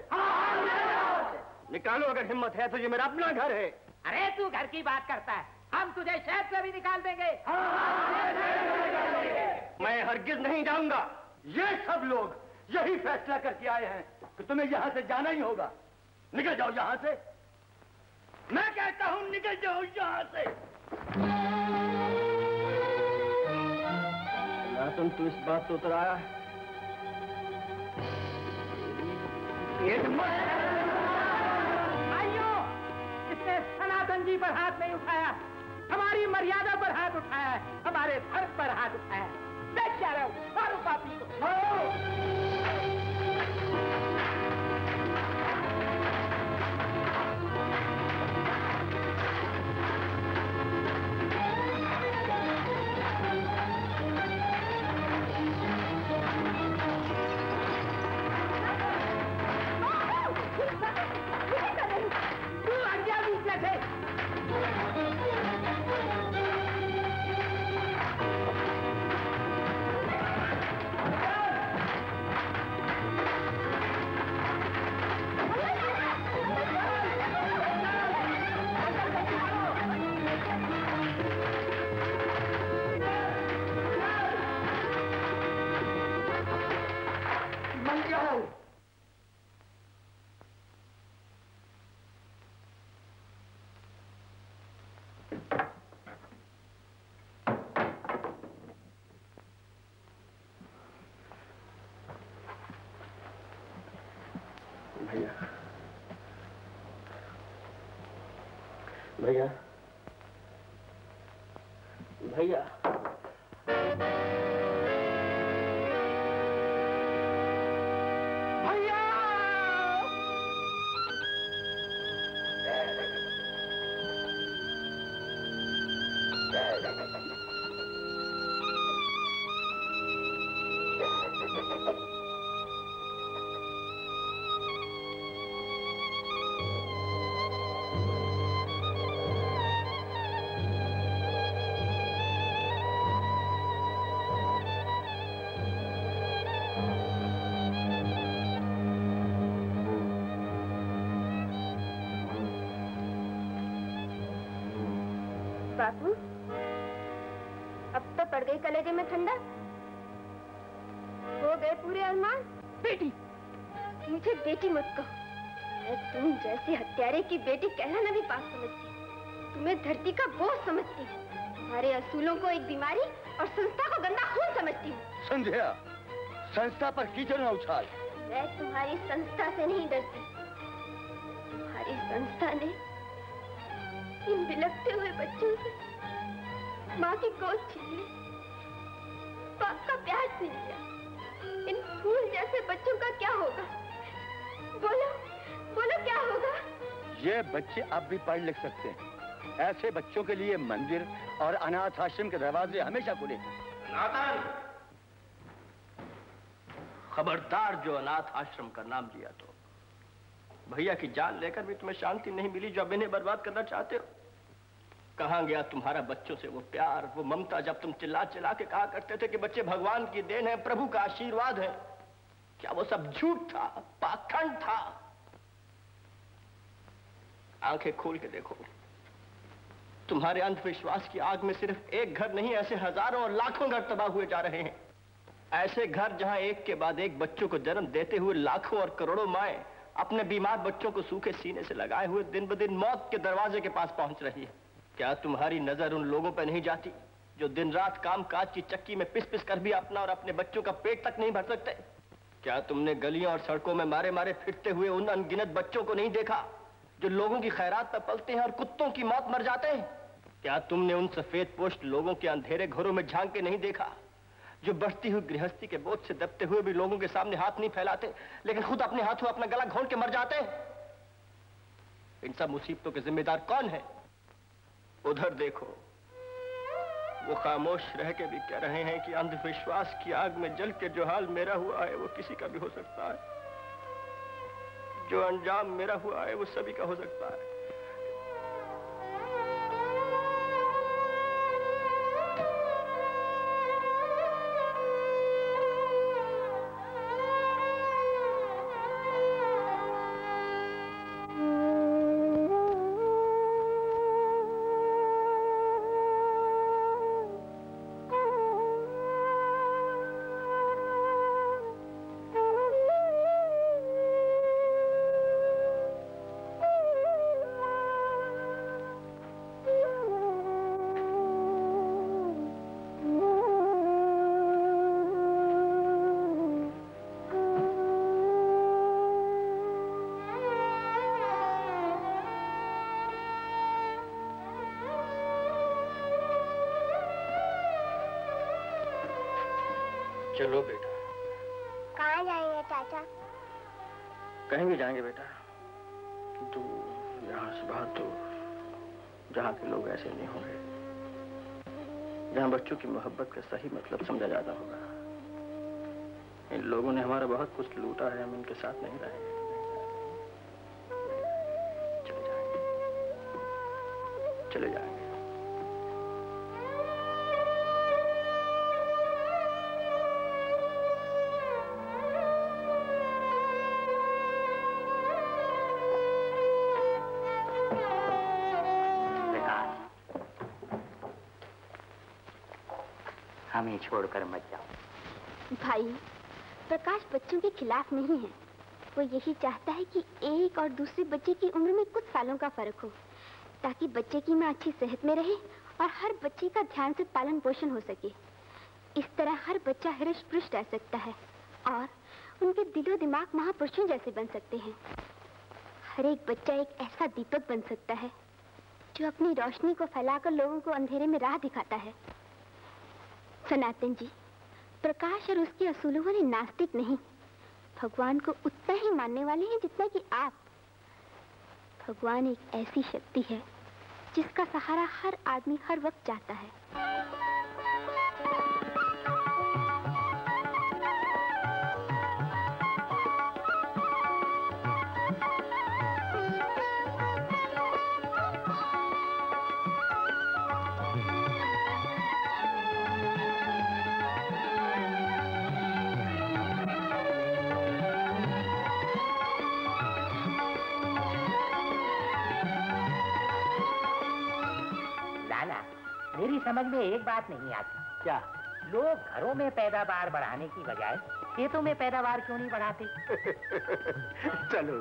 निकालो अगर हिम्मत है तो, ये मेरा अपना घर है। अरे तू घर की बात करता है, हम तुझे शहर से भी निकाल देंगे। मैं हरगिज नहीं जाऊंगा। ये सब लोग यही फैसला करके आए हैं कि तुम्हें यहाँ से जाना ही होगा। निकल जाओ यहाँ से। मैं कहता हूँ निकल जाओ यहाँ से। तुम तो इस बात से उतर आया है। भाइयों, इसने सनातन जी पर हाथ नहीं उठाया, हमारी मर्यादा पर हाथ उठाया है, हमारे धर्म पर हाथ उठाया है। देख क्या रहे हो, मारो पापी को। भैया, भैया, बापू, अब तो पड़ गई कलेजे में ठंडा। हो गए पूरे अरमान। बेटी, मुझे बेटी मत कहो। मैं तुम जैसे हत्यारे की बेटी कहलाना भी पाप समझती हूँ। तुम्हें धरती का बोझ समझती हूँ। तुम्हारे असूलों को एक बीमारी और संस्था को गंदा खून समझती हूँ। संध्या, संस्था पर कीचड़ न उछाल। मैं तुम्हारी संस्था से नहीं डरती। तुम्हारी संस्था ने इन बिलखते हुए बच्चों से माँ की गोद छीन ली, बाप का प्यार छीन लिया। इन फूल जैसे बच्चों का क्या होगा? बोलो, बोलो क्या होगा? ये बच्चे अब भी पढ़ लिख सकते हैं। ऐसे बच्चों के लिए मंदिर और अनाथ आश्रम के दरवाजे हमेशा खुले हैं। नाथन, खबरदार जो अनाथ आश्रम का नाम लिया तो भैया की जान लेकर भी तुम्हें शांति नहीं मिली जो अब इन्हें बर्बाद करना चाहते हो। कहां गया तुम्हारा बच्चों से वो प्यार, वो ममता, जब तुम चिल्ला चिल्ला के कहा करते थे कि बच्चे भगवान की देन है, प्रभु का आशीर्वाद है। क्या वो सब झूठ था, पाखंड था? आंखें खोल के देखो, तुम्हारे अंधविश्वास की आग में सिर्फ एक घर नहीं, ऐसे हजारों और लाखों घर तबाह हुए जा रहे हैं। ऐसे घर जहां एक के बाद एक बच्चों को जन्म देते हुए लाखों और करोड़ों माएं अपने बीमार बच्चों को सूखे सीने से लगाए हुए दिन ब दिन मौत के दरवाजे के पास पहुंच रही है। क्या तुम्हारी नजर उन लोगों पर नहीं जाती जो दिन रात काम काज की चक्की में पिस पिस कर भी अपना और अपने बच्चों का पेट तक नहीं भर सकते? क्या तुमने गलियों और सड़कों में मारे मारे फिरते हुए उन अनगिनत बच्चों को नहीं देखा जो लोगों की खैरात पर पलते हैं और कुत्तों की मौत मर जाते हैं? क्या तुमने उन सफेद पोस्ट लोगों के अंधेरे घरों में झांक के नहीं देखा जो बढ़ती हुई गृहस्थी के बोझ से दबते हुए भी लोगों के सामने हाथ नहीं फैलाते लेकिन खुद अपने हाथों अपना गला घोंट के मर जाते हैं? इन सब मुसीबतों के जिम्मेदार कौन है? उधर देखो, वो खामोश रह के भी कह रहे हैं कि अंधविश्वास की आग में जल के जो हाल मेरा हुआ है वो किसी का भी हो सकता है। जो अंजाम मेरा हुआ है वो सभी का हो सकता है। चलो बेटा। कहाँ जाएंगे चाचा? कहीं भी जाएंगे बेटा, दूर, यहाँ से बहुत दूर, जहाँ के लोग ऐसे नहीं होंगे, जहाँ बच्चों की मोहब्बत का सही मतलब समझा जाता होगा। इन लोगों ने हमारा बहुत कुछ लूटा है, हम इनके साथ नहीं रहेंगे। चले जाएंगे, चले जाएंगे। हमें छोड़कर मत जाओ। भाई, प्रकाश बच्चों के खिलाफ नहीं है। वो यही चाहता है कि एक और दूसरे बच्चे की उम्र में कुछ सालों का फर्क हो, ताकि बच्चे की माँ अच्छी सेहत में रहे और हर बच्चे का ध्यान से पालन पोषण हो सके। इस तरह हर बच्चा हृष्ट पुष्ट रह सकता है और उनके दिलो दिमाग महापुरुषों जैसे बन सकते हैं। हर एक बच्चा एक ऐसा दीपक बन सकता है जो अपनी रोशनी को फैलाकर लोगों को अंधेरे में राह दिखाता है। सनातन जी, प्रकाश और उसके असूलों वाले नास्तिक नहीं, भगवान को उतना ही मानने वाले हैं जितना कि आप। भगवान एक ऐसी शक्ति है जिसका सहारा हर आदमी हर वक्त चाहता है। मेरी समझ में एक बात नहीं आती। क्या? लोग घरों में पैदावार बढ़ाने की बजाय खेतों में पैदावार क्यों नहीं बढ़ाते? चलो